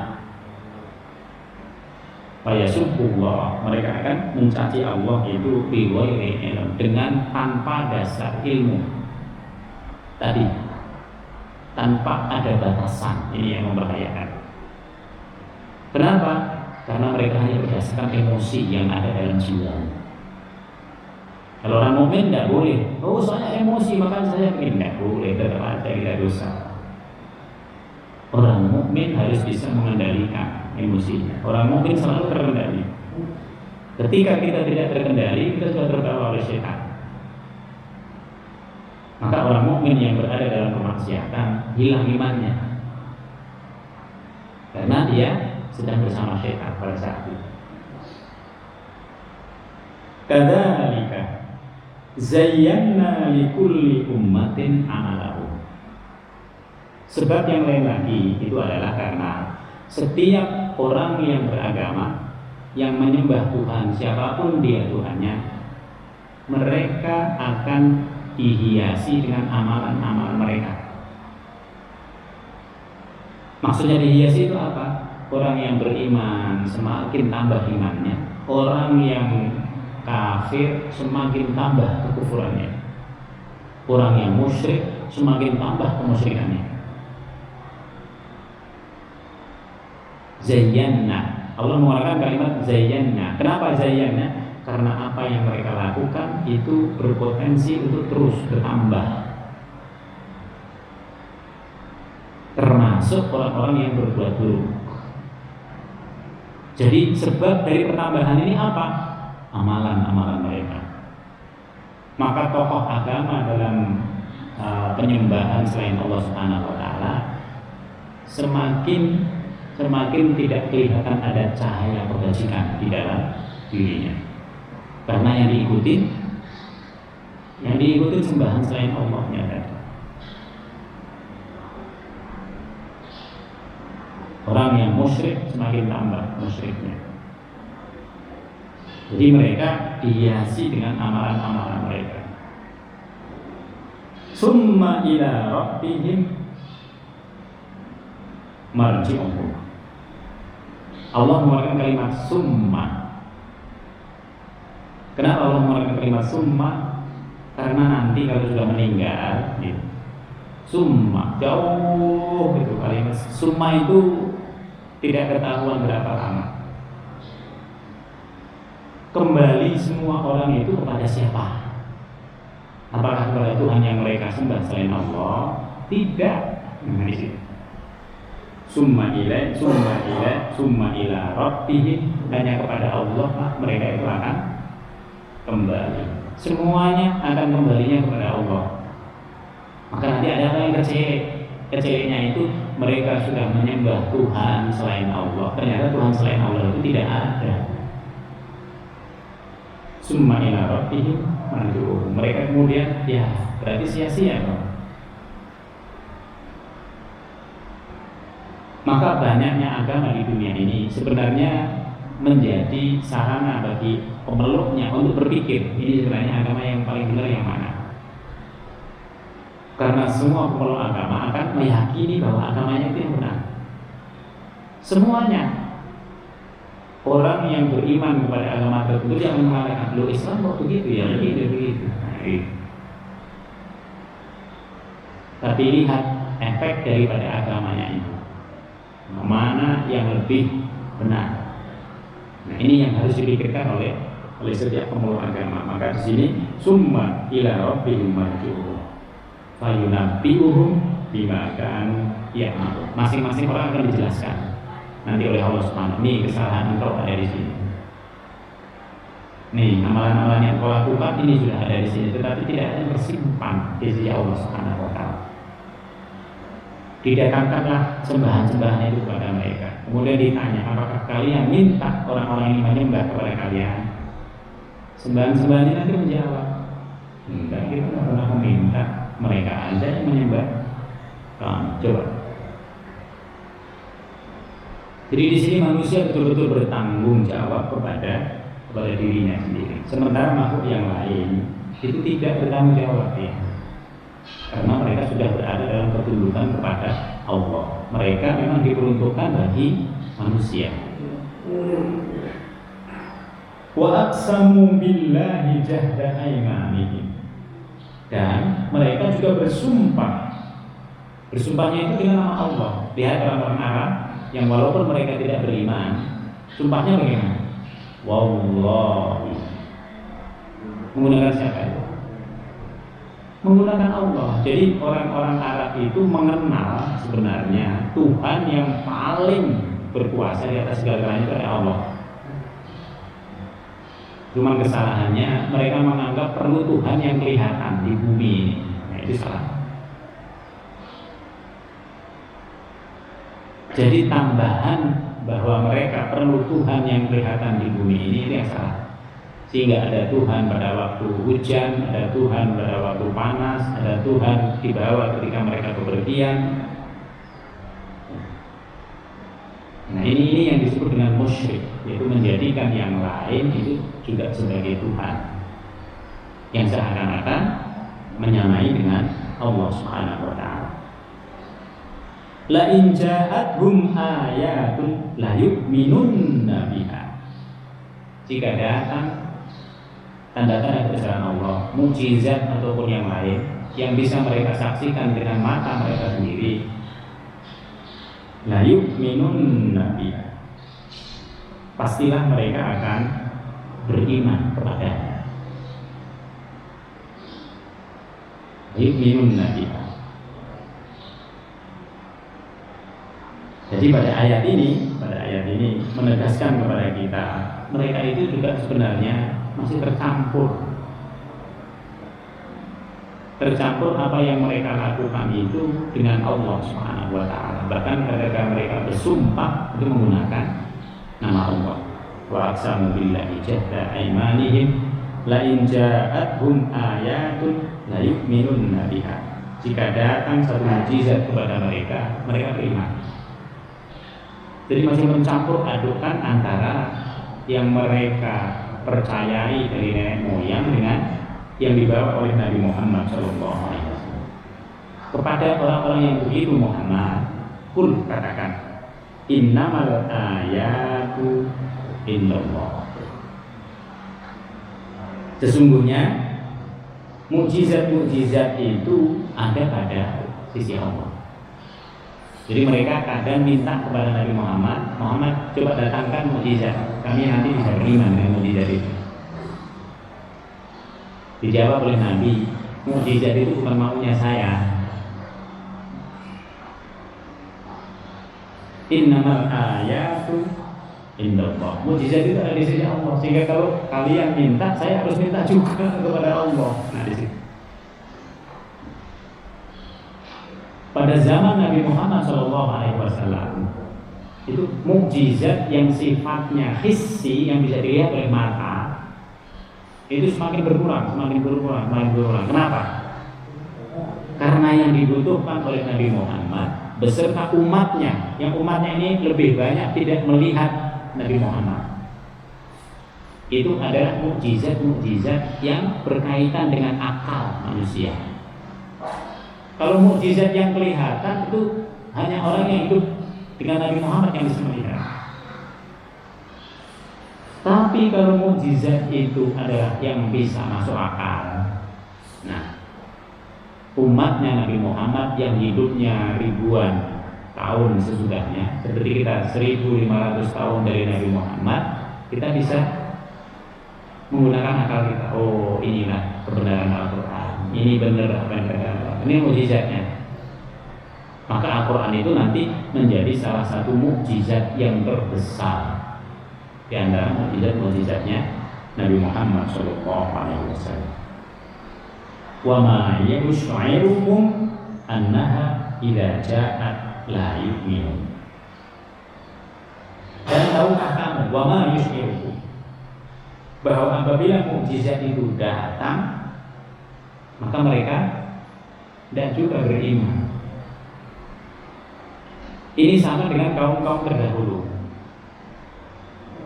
Speaker 1: Fayasubbullah, mereka akan mencaci Allah itu bighairi ilm, dengan tanpa dasar ilmu. Tadi tanpa ada batasan, ini yang membahayakan. Kenapa? Karena mereka hanya berdasarkan emosi yang ada dalam jiwa. Kalau orang mukmin tidak boleh. Oh, saya emosi maka saya ingin, tidak boleh, tetap ada kita dosa. Orang mukmin harus bisa mengendalikan emosinya. Orang mukmin selalu terkendali. Ketika kita tidak terkendali, kita sudah terbawa oleh setan. Maka orang mukmin yang berada dalam kemaksiatan hilang imannya, karena dia sedang bersama setan pada saat itu. Kadzalika zayyana likulli ummatin amalahu. Sebab yang lain lagi itu adalah karena setiap orang yang beragama, yang menyembah Tuhan, siapapun dia Tuhannya, mereka akan dihiasi dengan amalan-amalan mereka. Maksudnya dihiasi itu apa? Orang yang beriman semakin tambah imannya, orang yang kafir semakin tambah kekufurannya, orang yang musyrik semakin tambah kemusyrikannya. Zayyana. Allah mengeluarkan kalimat zayyana. Kenapa zayyana? Karena apa yang mereka lakukan itu berpotensi untuk terus bertambah. Termasuk orang-orang yang berbuat buruk. Jadi sebab dari pertambahan ini apa? Amalan-amalan mereka. Maka tokoh agama dalam penyembahan selain Allah Subhanahu wa taala semakin tidak kelihatan ada cahaya kebajikan di dalam dirinya. Karena yang diikuti sembahan selain Allahnya tadi. Orang yang musyrik semakin tambah musyriknya. Jadi mereka dihiasi dengan amalan-amalan mereka. Summa ila rabbihim marji'uhum. Allah mengeluarkan kalimat summa. Kenapa Allah mengeluarkan kalimat summa? Karena nanti kalau sudah meninggal, gitu. Summa jauh itu kalimat summa itu tidak ketahuan berapa lama. Kembali semua orang itu kepada siapa? Apakah kepada Tuhan yang mereka sembah selain Allah? Tidak. Nah, di situ. Summa ila rabbihim, hanya kepada Allah mereka itu akan kembali. Semuanya akan kembalinya kepada Allah. Maka nanti ada orang yang keceliknya itu mereka sudah menyembah Tuhan selain Allah. Ternyata Tuhan selain Allah itu tidak ada. Summa ila rabbihim marji'uhum. Mereka kemudian berarti sia-sia dong. Maka banyaknya agama di dunia ini sebenarnya menjadi sarana bagi pemeluknya untuk berpikir ini sebenarnya agama yang paling benar yang mana. Karena semua pemeluk agama akan meyakini bahwa agamanya itu yang benar. Semuanya. Orang yang beriman kepada agama tertentu yang mengatakan, "Loh, Islam kok begitu ya?" Begitu. Nah, tapi lihat efek daripada agamanya itu. Mana yang lebih benar? Nah, ini yang harus dipikirkan oleh setiap pemeluk agama. Maka di sini summa ila rabbihim marji'uhum fayunabbi'uhum bima kanu ya'malun. Masing-masing orang akan dijelaskan nanti oleh Allah Subhanahu. Ini kesalahan engkau ada di sini. Nih, amalan-amalan yang kau lakukan ini sudah ada di sini, tetapi tidak ada yang tersimpan di sisi Allah Subhanahu wa taala. Didatangkanlah sembahan-sembahan itu kepada mereka. Kemudian ditanya, apakah kalian minta orang-orang ini menyembah kepada kalian? Sembahan-sembahan ini nanti menjawab, enggak, kita tidak pernah meminta, mereka aja yang menyembah. Coba. Jadi di sini manusia betul-betul bertanggung jawab kepada dirinya sendiri. Sementara makhluk yang lain itu tidak bertanggung jawab ya. Karena mereka sudah berada dalam ketundukan kepada Allah. Mereka memang diperuntukkan bagi manusia. Wa aqsamu billahi jahda aymanihim. Dan mereka juga bersumpah. Bersumpahnya itu dengan nama Allah. Lihat orang-orang Arab yang walaupun mereka tidak beriman, sumpahnya bagaimana? Wallahi. Menggunakan siapa itu? Menggunakan Allah. Jadi orang-orang Arab itu mengenal sebenarnya Tuhan yang paling berkuasa di atas segala-galanya itu adalah Allah. Cuma kesalahannya mereka menganggap perlu Tuhan yang kelihatan di bumi ini. Nah, itu salah. Jadi tambahan bahwa mereka perlu Tuhan yang kelihatan di bumi ini itu yang salah. Sehingga ada Tuhan pada waktu hujan, ada Tuhan pada waktu panas, ada Tuhan di bawah ketika mereka bepergian. Nah ini yang disebut dengan musyrik, yaitu menjadikan yang lain itu juga sebagai Tuhan, yang seakan-akan menyamai dengan Allah Subhanahu wa taala. La in ja'athum ayatun la yu'minunna biha. Jika datang tanda-tanda kebesaran Allah, mukjizat ataupun yang lain yang bisa mereka saksikan dengan mata mereka sendiri, la yu'minunna biha, pastilah mereka akan beriman kepadanya. Yu'minun nabiha. Jadi pada ayat ini menegaskan kepada kita, mereka itu juga sebenarnya masih tercampur apa yang mereka lakukan itu dengan Allah Subhanahu wa taala. Bahkan ketika mereka bersumpah itu menggunakan nama Allah. Wa aqsamu billahi jahda aymanihim la in ja'atuhum ayatun la yu'minunna biha. Jika datang satu mukjizat kepada mereka, mereka beriman. Jadi masih mencampur adukan antara yang mereka percayai dari nenek moyang dengan yang dibawa oleh Nabi Muhammad SAW. Kepada orang-orang yang begitu Muhammad, kul katakan, innamal ayatu illallah. Sesungguhnya mukjizat-mukjizat itu ada pada sisi Allah. Jadi mereka kadang minta kepada Nabi Muhammad, Muhammad coba datangkan mukjizat, kami nanti bisa beriman dengan mukjizat itu. Dijawab oleh Nabi, mukjizat itu bukan maunya saya. Innamal ayatu indallah. Mukjizat itu ada di sisi Allah. Sehingga kalau kalian minta, saya harus minta juga kepada Allah. Nah, di sini. Pada zaman Nabi Muhammad SAW itu mukjizat yang sifatnya hissi, yang bisa dilihat oleh mata, itu semakin berkurang. Kenapa? Karena yang dibutuhkan oleh Nabi Muhammad beserta umatnya, yang umatnya ini lebih banyak tidak melihat Nabi Muhammad. Itu adalah mukjizat-mukjizat yang berkaitan dengan akal manusia. Kalau mukjizat yang kelihatan itu hanya orang yang hidup dengan Nabi Muhammad yang bisa melihat. Tapi kalau mukjizat itu adalah yang bisa masuk akal. Nah, umatnya Nabi Muhammad yang hidupnya ribuan tahun sesudahnya, seperti kita 1500 tahun dari Nabi Muhammad, kita bisa menggunakan akal kita. Oh, inilah kebenaran Al-Quran. Ini benar apa yang terkata. Ini mukjizatnya. Maka Al-Quran itu nanti menjadi salah satu mukjizat yang terbesar di antara mukjizat-mukjizatnya Nabi Muhammad SAW. Wa ma yus'iruhum annaha idza ja'at la yu'minun. Dan tahukah kamu wa ma yus'iruhum, bahwa apabila mukjizat itu datang, maka mereka tidak juga beriman. Ini sama dengan kaum-kaum terdahulu.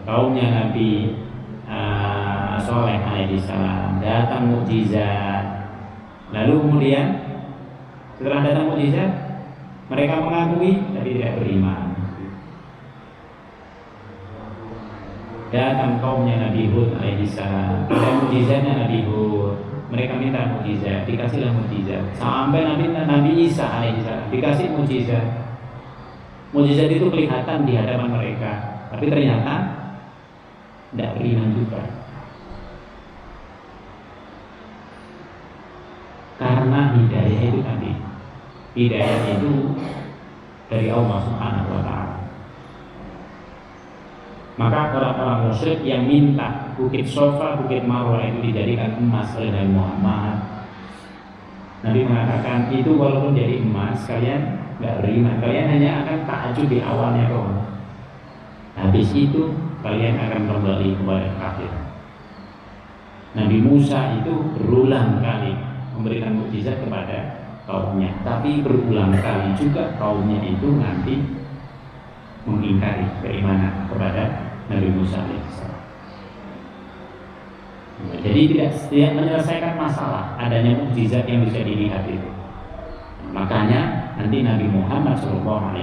Speaker 1: Kaumnya Nabi Soleh alaihissalam, datang mukjizat, lalu kemudian setelah datang mukjizat mereka mengakui tapi tidak beriman. Datang kaumnya Nabi Hud alaihissalam, ada mukjizatnya Nabi Hud, mereka minta mukjizat, dikasihlah mukjizat. Sampai Nabi Isa alaihissalam dikasih mukjizat. Mukjizat itu kelihatan di hadapan mereka, tapi ternyata tidak beriman juga. Karena hidayah itu tadi, hidayah itu dari Allah Subhanahu wa taala. Maka orang-orang musyrik yang minta Bukit Sofa, Bukit Marwah itu dijadikan emas oleh Nabi Muhammad, Nabi mengatakan itu walaupun jadi emas kalian nggak beriman, kalian hanya akan takjub di awalnya doang. Habis itu kalian akan kembali kepada kafir. Nabi Musa itu berulang kali memberikan mukjizat kepada kaumnya, tapi berulang kali juga kaumnya itu nanti mengingkari keimanan kepada Nabi Musa alaihissalam. Jadi tidak menyelesaikan masalah adanya mukjizat yang bisa dilihat itu. Makanya nanti Nabi Muhammad SAW,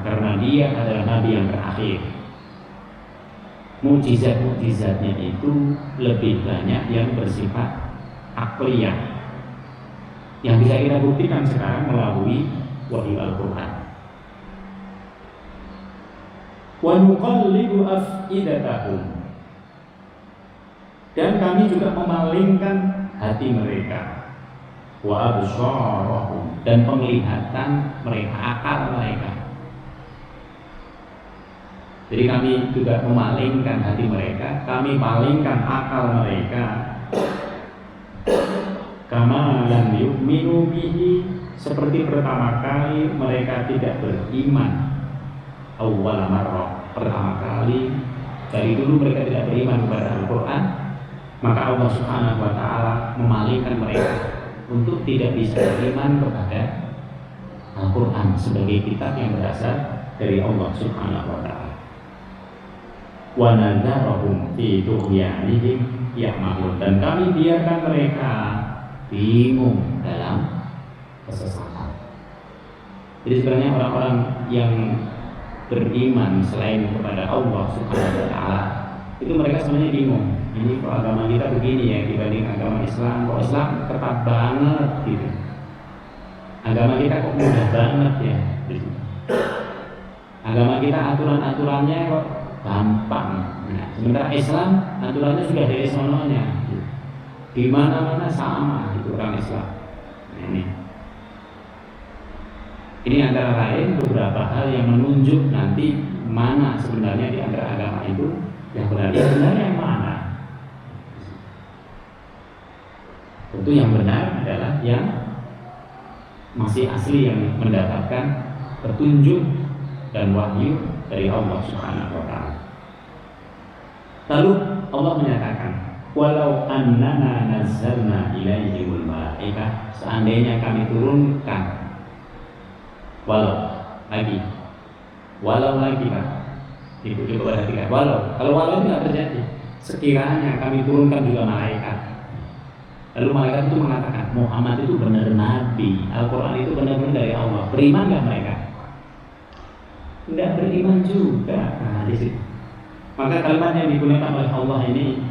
Speaker 1: karena dia adalah Nabi yang terakhir, mukjizat-mukjizatnya itu lebih banyak yang bersifat akliyah, yang bisa kita buktikan sekarang melalui wahyu Al-Quran. Wa nuqallibu afidatahum, dan kami juga memalingkan hati mereka, wa absarahum, dan penglihatan mereka, akal mereka. Jadi kami juga memalingkan hati mereka, kami palingkan akal mereka. Kama lam yu'minu bihi, seperti pertama kali mereka tidak beriman. Awwal marrah, pertama kali dari dulu mereka tidak beriman kepada Al-Quran, maka Allah Subhanahu wa ta'ala memalingkan mereka untuk tidak bisa beriman kepada Al-Quran sebagai kitab yang berasal dari Allah Subhanahu wa ta'ala. Wa nadharahum fi tughyanihim ya'mahun, dan kami biarkan mereka bingung dalam kesesatan. Jadi sebenarnya orang-orang yang beriman selain kepada Allah Subhanahu wa ta'ala itu mereka sebenarnya bingung. Ini kok agama kita begini ya dibanding agama Islam. Kok Islam ketat banget gitu. Agama kita kok mudah banget ya gitu. Agama kita aturan-aturannya kok gampang. Nah, sementara Islam aturannya sudah dari sononya. Di mana-mana sama itu orang Islam. Nah, ini antara lain beberapa hal yang menunjuk nanti mana sebenarnya di antara agama itu yang benar. Yang benar yang mana? Tentu yang benar adalah yang masih asli, yang mendapatkan petunjuk dan wahyu dari Allah Subhanahu wa ta'ala. Lalu Allah menyatakan, walau annana nazzalna ilaihimul malaikah, seandainya kami turunkan, walau lagi Pak, ibu coba perhatikan, kalau walau itu nggak terjadi, sekiranya kami turunkan juga malaikat. Lalu malaikat itu mengatakan Muhammad itu benar nabi, Al-Quran itu benar-benar dari Allah. Beriman nggak mereka? Tidak beriman juga. Nah, di situ. Maka kalimat yang digunakan oleh Allah ini,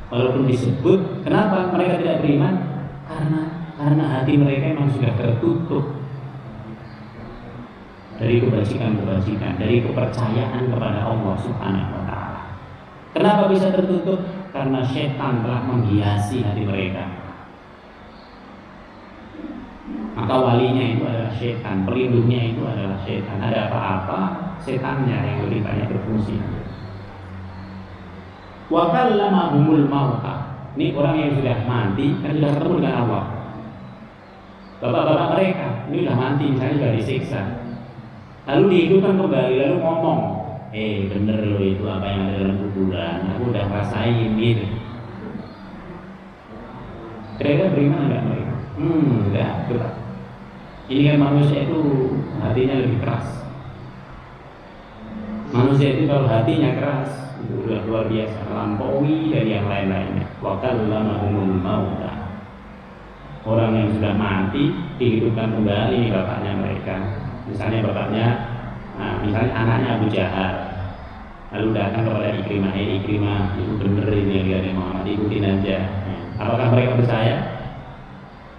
Speaker 1: walaupun disebut, kenapa mereka tidak beriman? Karena hati mereka memang sudah tertutup dari kebajikan-kebajikan, dari kepercayaan kepada Allah Subhanahu wa ta'ala. Kenapa bisa tertutup? Karena setan telah menghiasi hati mereka. Maka walinya itu adalah setan, pelindungnya itu adalah setan. Ada apa-apa, setannya yang lebih banyak berfungsi. Wa kallamahumul mauta. Ini orang yang sudah mati, kan sudah ketemu dengan Allah. Bapak-bapak mereka ini sudah mati, misalnya sudah disiksa, lalu dihidupkan kembali, lalu ngomong, bener loh itu apa yang ada dalam kuburan, aku udah rasain gitu. Kira-kira beriman enggak mereka? Enggak, betul. Ini kan manusia itu hatinya lebih keras. Manusia itu kalau hatinya keras itu udah luar biasa, melampaui dari yang lain-lainnya. Wa kallamahumul mauta. Orang yang sudah mati dihidupkan kembali, bapaknya mereka. Misalnya bapaknya, misalnya anaknya Abu Jahal, lalu datang kepada Ikrimah, itu bener ini yang dia Muhammad, ikutin aja. Apakah mereka percaya?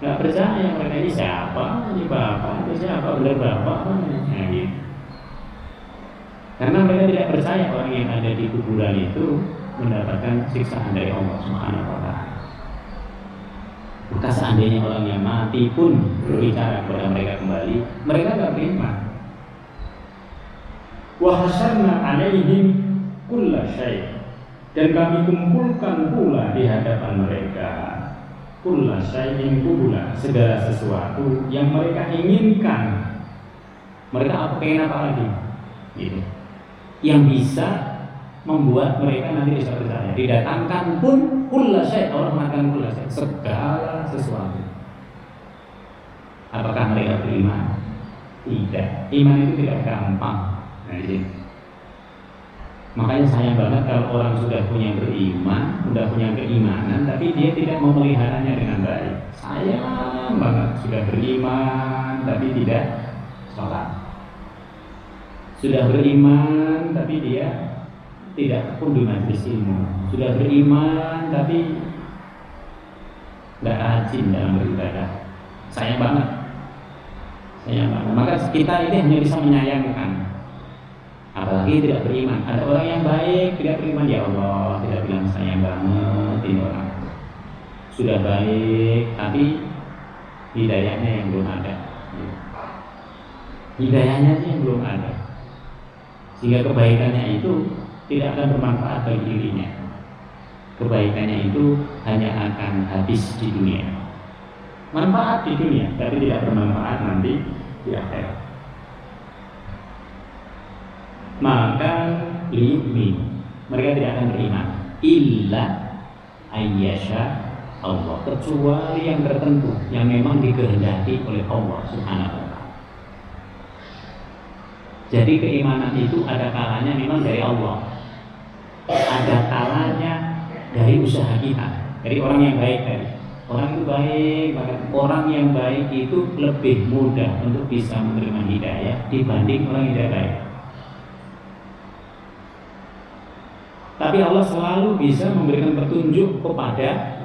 Speaker 1: Nggak percaya. Mereka ini siapa? Ini bapak, ini siapa? Bener bapak? Nah, gitu. Karena mereka tidak percaya orang yang ada di kuburan itu mendapatkan siksaan dari Allah Subhanahu wa ta'ala. Maka seandainya orang yang mati pun berbicara kepada mereka kembali, mereka nggak beriman. Wa hasyarna 'alaihim kulla syai', dan kami kumpulkan pula di hadapan mereka kulla syai'in qubula, segala sesuatu yang mereka inginkan. Mereka apa pengen apa lagi? Gitu. Yang bisa membuat mereka nanti bisa percaya. Didatangkan pun kulla syai', Allah mengatakan kulla syai', segala sesuatu. Apakah mereka beriman? Tidak. Iman itu tidak gampang. Nah, jadi makanya sayang banget kalau orang sudah punya beriman, sudah punya keimanan, tapi dia tidak memeliharanya dengan baik. Sayang banget sudah beriman tapi tidak sholat. Sudah beriman tapi dia tidak tekun di majelis ilmu. Sudah beriman tapi tidak rajin dalam beribadah. Sayang banget. Maka kita ini hanya bisa menyayangkan. apalagi tidak beriman. Ada orang yang baik tidak beriman, ya Allah tidak bilang sayang banget ini orang sudah baik tapi hidayahnya yang belum ada, hidayahnya yang belum ada, sehingga kebaikannya itu tidak akan bermanfaat bagi dirinya. Kebaikannya itu hanya akan habis di dunia, manfaat di dunia tapi tidak bermanfaat nanti di akhirat. Maka mereka tidak akan beriman illa ayyasha Allah, kecuali yang tertentu yang memang dikehendaki oleh Allah Subhanahu wa taala. Jadi keimanan itu ada kalanya memang dari Allah, ada kalanya dari usaha kita, dari orang yang baik tadi. Orang itu baik, maka orang yang baik itu lebih mudah untuk bisa menerima hidayah dibanding orang yang tidak baik. Tapi Allah selalu bisa memberikan petunjuk kepada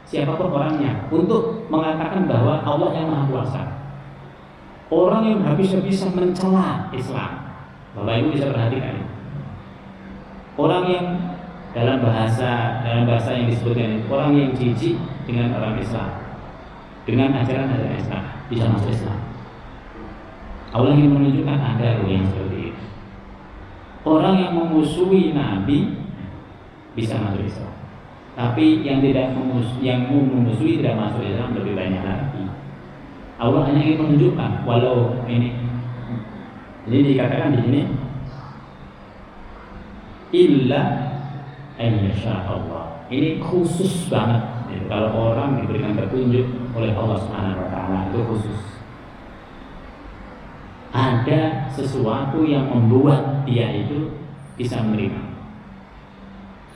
Speaker 1: siapapun orangnya untuk mengatakan bahwa Allah yang Maha Kuasa. Orang yang habis-habisan mencela Islam, Bapak Ibu bisa perhatikan. Orang yang dalam bahasa yang disebutkan orang yang jijik dengan orang Islam, dengan ajaran Islam, bisa masuk Islam. Allah ingin menunjukkan ada yang seperti itu. Orang yang memusuhi Nabi bisa masuk Islam, tapi yang memusuhi tidak masuk Islam lebih banyak lagi. Allah hanya ingin menunjukkan, walau ini dikatakan di sini, illa ayyasha Allah. Ini khusus banget. Kalau orang diberikan petunjuk oleh Allah Subhanahu wa taala itu khusus. Ada sesuatu yang membuat dia itu bisa menerima.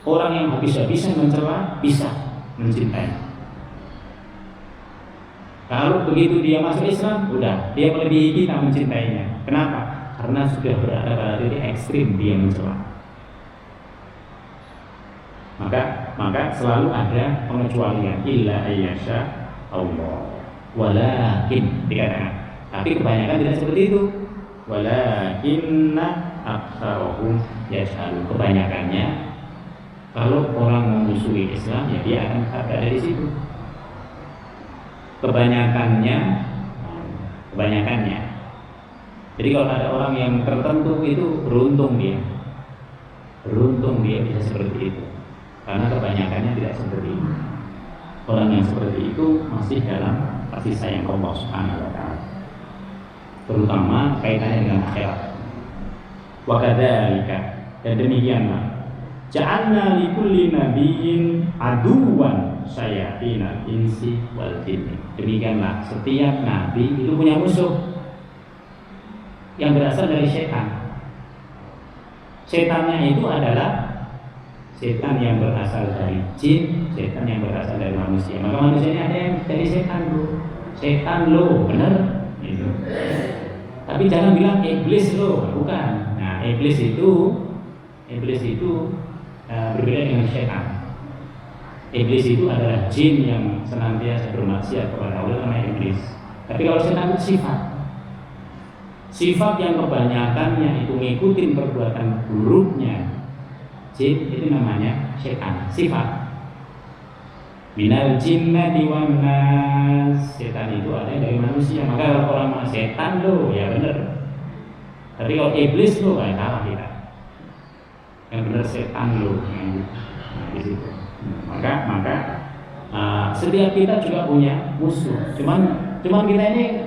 Speaker 1: Orang yang habis-habisan mencela bisa mencintai. Kalau begitu dia masuk Islam, udah dia melebihi kita mencintainya. Kenapa? Karena sudah berada pada titik ekstrim dia mencela. Maka selalu ada pengecualian, illa ayyasha Allah. Walakin dikatakan, tapi kebanyakan tidak seperti itu. Walakinna aktsarahum yajhalun. Kebanyakannya kalau orang memusuhi Islam, ya dia akan ada di situ. Kebanyakannya. Jadi kalau ada orang yang tertentu itu beruntung dia bisa seperti itu. Karena kebanyakannya tidak seperti itu. Orang yang seperti itu masih dalam kasih sayang Allah Subhanahu wa taala, terutama kaitannya dengan akhirat. Wa kadzalika, dan demikianlah ja'alna likulli nabiyyin aduwan syayatinal insi wal jinni. Demikianlah setiap nabi itu punya musuh yang berasal dari setan. Setannya itu adalah setan yang berasal dari jin, setan yang berasal dari manusia. Maka manusianya ada yang dari setan lo, benar? Itu. Tapi jangan bilang iblis lo, bukan. Nah, iblis itu berbeda dengan setan. Iblis itu adalah jin yang senantiasa bermaksiat kepada Allah, namanya iblis. Tapi kalau setan itu sifat yang kebanyakannya itu ngikutin perbuatan buruknya jin, itu namanya setan. Sifat minal jinnati wan nas, setan itu ada dari manusia. Maka kalau orang setan lo, ya benar. Tapi kalau iblis lo, salah kita. Yang benar setan lo, di situ. Maka setiap kita juga punya musuh. Cuman kita ini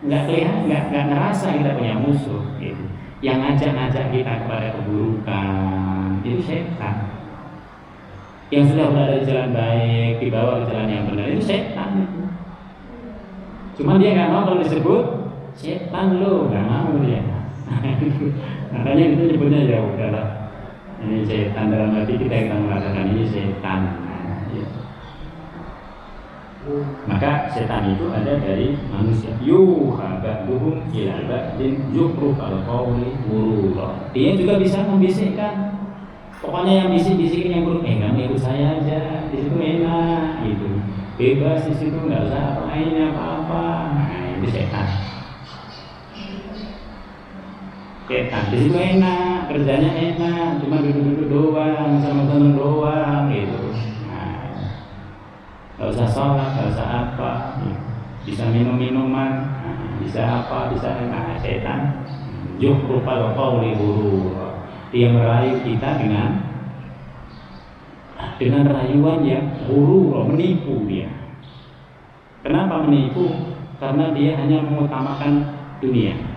Speaker 1: nggak kelihatan, nggak ngerasa kita punya musuh. Gitu. Yang ngajak kita kepada keburukan itu setan. Yang sudah berada di jalan baik, dibawa ke jalan yang benar, itu setan itu. Cuma dia nggak mau kalau disebut setan lo, nggak mau dia. Makanya kita nyebutnya ya udahlah, ini setan, dalam hati kita mengatakan ini setan. Maka setan itu ada dari manusia. Yuha ba'duhum ila ba'din zukhrufal qawli ghurura. Dia juga bisa membisikkan. Pokoknya yang bisik-bisikin yang buruk, kamu ikut saya aja, di situ enak, gitu. Bebas di situ, nggak usah apa-apa. Nah, itu setan. Setan di situ enak, kerjanya enak, cuma duduk-duduk doang, sama temen doang gitu. Nah, nggak usah sholat, nggak usah apa, bisa minum-minuman, bisa apa, bisa enak. Setan yuhrufal qawli ghurur, dia merayu kita dengan rayuan yang ghurur, menipu dia. Kenapa menipu? Karena dia hanya mengutamakan dunia.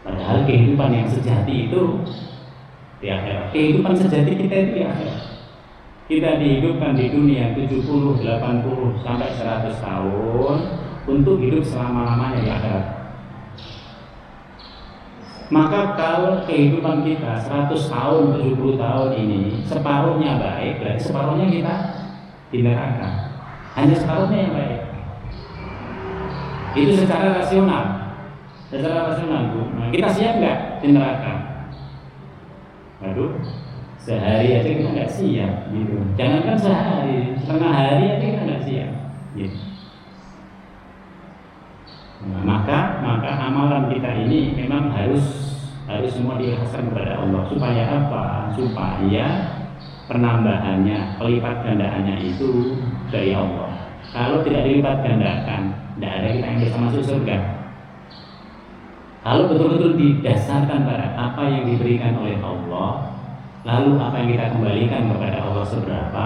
Speaker 1: Padahal kehidupan yang sejati itu di akhirat. Kehidupan sejati kita itu di akhirat. Kita dihidupkan di dunia 70, 80 sampai 100 tahun untuk hidup selama-lamanya di akhirat. Maka kalau kehidupan kita 100 tahun, 70 tahun ini separuhnya baik, berarti separuhnya kita di neraka. Hanya separuhnya yang baik. Itu secara rasional. Secara rasional, Bu. Nah, kita siap nggak di neraka? Waduh, sehari aja kita nggak siap, gitu. Jangankan sehari, setengah hari aja kita nggak siap. Gitu. Nah, maka amalan kita ini memang harus semua diikhlaskan kepada Allah. Supaya apa? Supaya penambahannya, pelipat gandaannya itu dari Allah. Kalau tidak dilipat gandakan, tidak ada kita yang bisa masuk surga. Kalau betul-betul didasarkan pada apa yang diberikan oleh Allah, lalu apa yang kita kembalikan kepada Allah seberapa,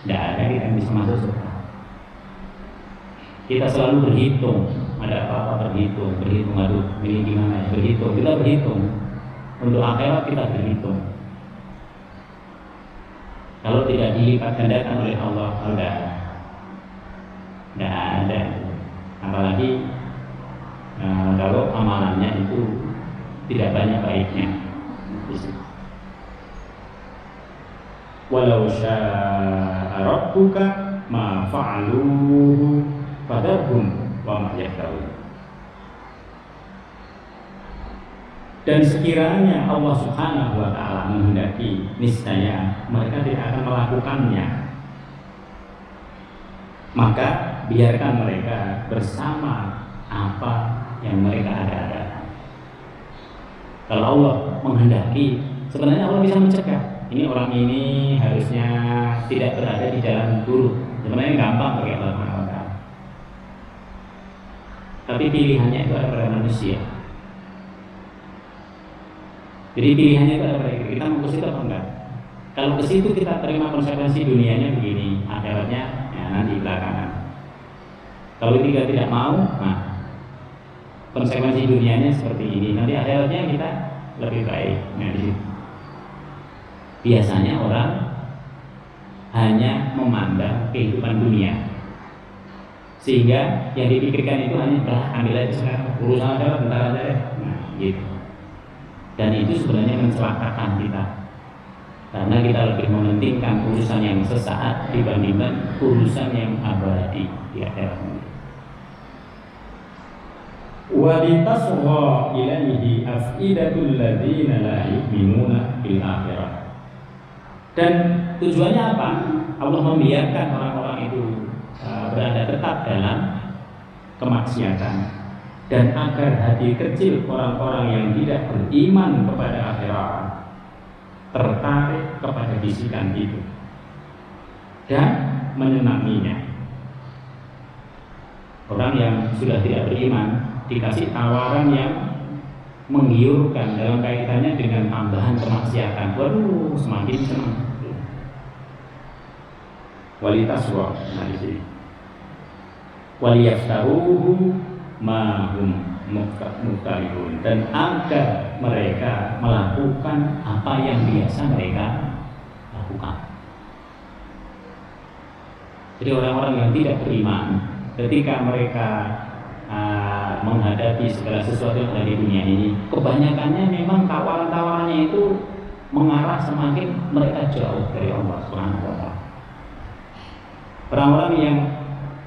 Speaker 1: tidak ada kita yang bisa masuk surga. Kita selalu berhitung, ada apa-apa berhitung, aduh ini gimana ya, berhitung, kita berhitung. Untuk akhirat kita berhitung. Kalau tidak dilipat gandakan oleh Allah, tidak ada. Apalagi kalau amalannya itu tidak banyak baiknya. Walau syaa rabbuka ma fa'aluhu fadharhum wa ma yaftarun. Dan sekiranya Allah Subhanahu wa taala menghendaki, niscaya mereka tidak akan melakukannya. Maka biarkan mereka bersama apa yang mereka ada. Kalau Allah menghendaki, sebenarnya Allah bisa mencegah. Ini orang ini harusnya tidak berada di jalan buruk. Sebenarnya gampang bagi Allah Subhanahu wa taala. Tapi pilihannya itu ada pada manusia. Jadi pilihannya itu ada pada kita mau ke situ atau enggak. Kalau ke situ kita terima konsekuensi dunianya begini, akhiratnya ya nanti belakangan. Kalau kita tidak mau, nah konsekuensi dunianya seperti ini, nanti akhiratnya kita lebih baik. Nah, biasanya orang hanya memandang kehidupan dunia, sehingga yang dipikirkan itu hanya ambil aja sekarang, urusan akhirat bentar aja deh. Nah, gitu. Dan itu sebenarnya mencelakakan kita, karena kita lebih mementingkan urusan yang sesaat dibandingkan urusan yang abadi di akhirat. Wa litasgha ilaihi afidatul ladzina la yu'minuna bil akhirah. Dan tujuannya apa? Allah membiarkan orang-orang itu berada tetap dalam kemaksiatan, dan agar hati kecil orang-orang yang tidak beriman kepada akhirat tertarik kepada bisikan itu dan menyenanginya. Orang yang sudah tidak beriman dikasih tawaran yang menggiurkan dalam kaitannya dengan tambahan kemaksiatan, waduh semakin senang. Walitaswa, nah di sini. Waliyaftaruhu mahum muktarihun, dan agar mereka melakukan apa yang biasa mereka lakukan. Jadi orang-orang yang tidak beriman, ketika mereka menghadapi segala sesuatu yang ada di dunia ini, kebanyakannya memang tawaran-tawarannya itu mengarah semakin mereka jauh dari Allah Subhanahu wa taala. Orang-orang yang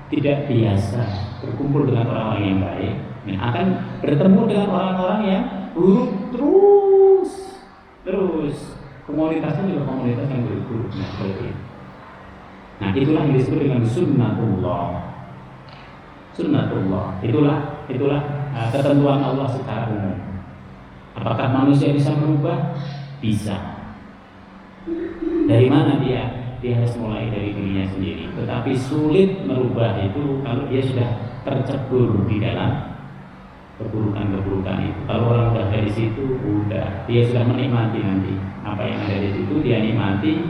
Speaker 1: tidak biasa berkumpul dengan orang-orang yang baik akan bertemu dengan orang-orang yang buruk terus. Komunitasnya juga komunitas yang buruk. Nah, seperti itu. Nah, itulah yang disebut dengan sunnatullah. Itulah ketentuan Allah secara umum. Apakah manusia bisa merubah? Bisa. Dari mana dia? Dia harus mulai dari dirinya sendiri. Tetapi sulit merubah itu kalau dia sudah tercebur di dalam keburukan-keburukan itu. Kalau orang sudah dari situ, udah dia sudah menikmati nanti apa yang ada di situ, dia nikmati.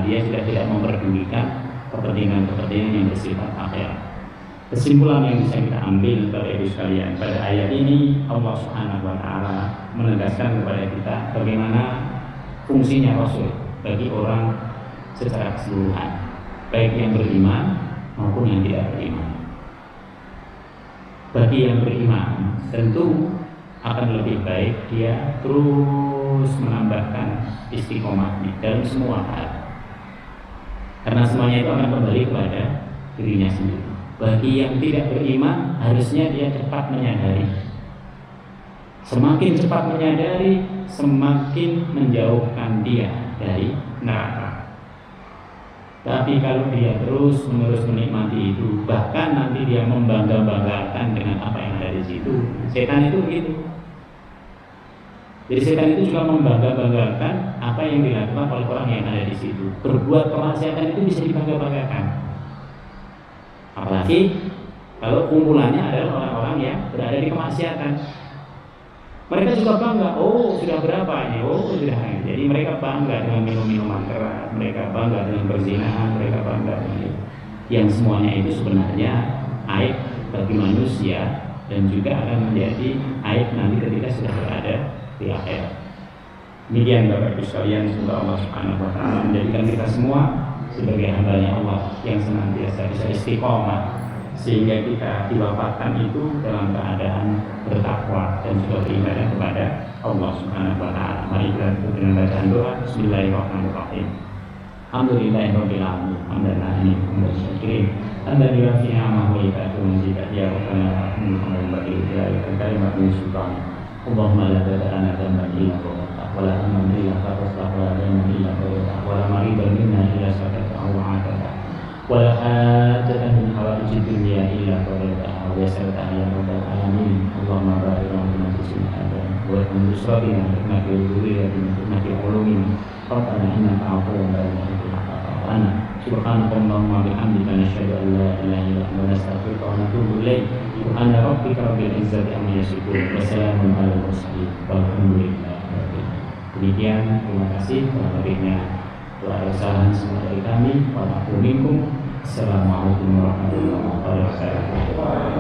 Speaker 1: Dia sudah tidak memperdulikan kepentingan-kepentingan yang bersifat akhirat. Kesimpulan yang bisa kita ambil Bapak Ibu sekalian, pada ayat ini Allah Subhanahu wa taala menegaskan kepada kita bagaimana fungsinya Rasul bagi orang secara keseluruhan, baik yang beriman maupun yang tidak beriman. Bagi yang beriman tentu akan lebih baik dia terus menambahkan istiqomah dalam semua hal, karena semuanya itu akan kembali kepada dirinya sendiri. Bagi yang tidak beriman harusnya dia cepat menyadari. Semakin cepat menyadari, semakin menjauhkan dia dari neraka. Tapi kalau dia terus-menerus menikmati itu, bahkan nanti dia membangga-banggakan dengan apa yang ada di situ. Setan itu begitu. Jadi setan itu juga membangga-banggakan apa yang dilakukan oleh orang yang ada di situ. Berbuat kemaksiatan itu bisa dibangga-banggakan. Apalagi kalau kumpulannya adalah orang-orang yang berada di kemaksiatan. Mereka juga bangga, oh sudah berapa ini, oh sudah ini. Jadi mereka bangga dengan minum-minuman keras, mereka bangga dengan perzinahan, mereka bangga dengan itu. Yang semuanya itu sebenarnya aib bagi manusia dan juga akan menjadi aib nanti ketika sudah berada di akhirat. Demikian Bapak Ibu sekalian, semoga Allah Subhanahu wa taala menjadikan kita semua sebagai hamba-Nya Allah yang senantiasa bisa istiqomah, sehingga kita diwafatkan itu dalam keadaan bertakwa dan juga beribadah kepada Allah Subhanahu wa taala. Mari kita tutup dengan bacaan doa. Bismillahirrahmanirrahim. Alhamdulillahirabbil alamin. Hamdan syakirin. Hamdan yuwafi'u ni'amahu wa yukafi'u mazidah. Ya Rabbana Muhammadin bagi kalimat min sultan. Allahumma la tada'ana dhanban illa ghaffartahu wa la hamman illa farajtahu wa la daynan illa qadaytahu wa la maridan minna illa shafaytahu wa 'afatahu wa la hajatan min hawaijid dunya illa qadaytaha wa yassartaha ya rabbal alamin. Allahumma barik lana fi sunnah wa nusratina wa fi dhurriyyatina wa fi ulumina rabbana innaka 'afuwwun tuhibbul 'afwa anna subhanakallahumma wa bihamdika nashhadu an la ilaha illa anta nastaghfiruka wa natubu ilaik. Subhana rabbika rabbil izzati amma yasifun wa salamun alal mursalin walhamdulillahi rabbil alamin. Demikian, terima kasih. Kurang lebihnya doa kesalahan semua dari kami. Wa minkum. Assalamualaikum warahmatullahi wabarakatuh.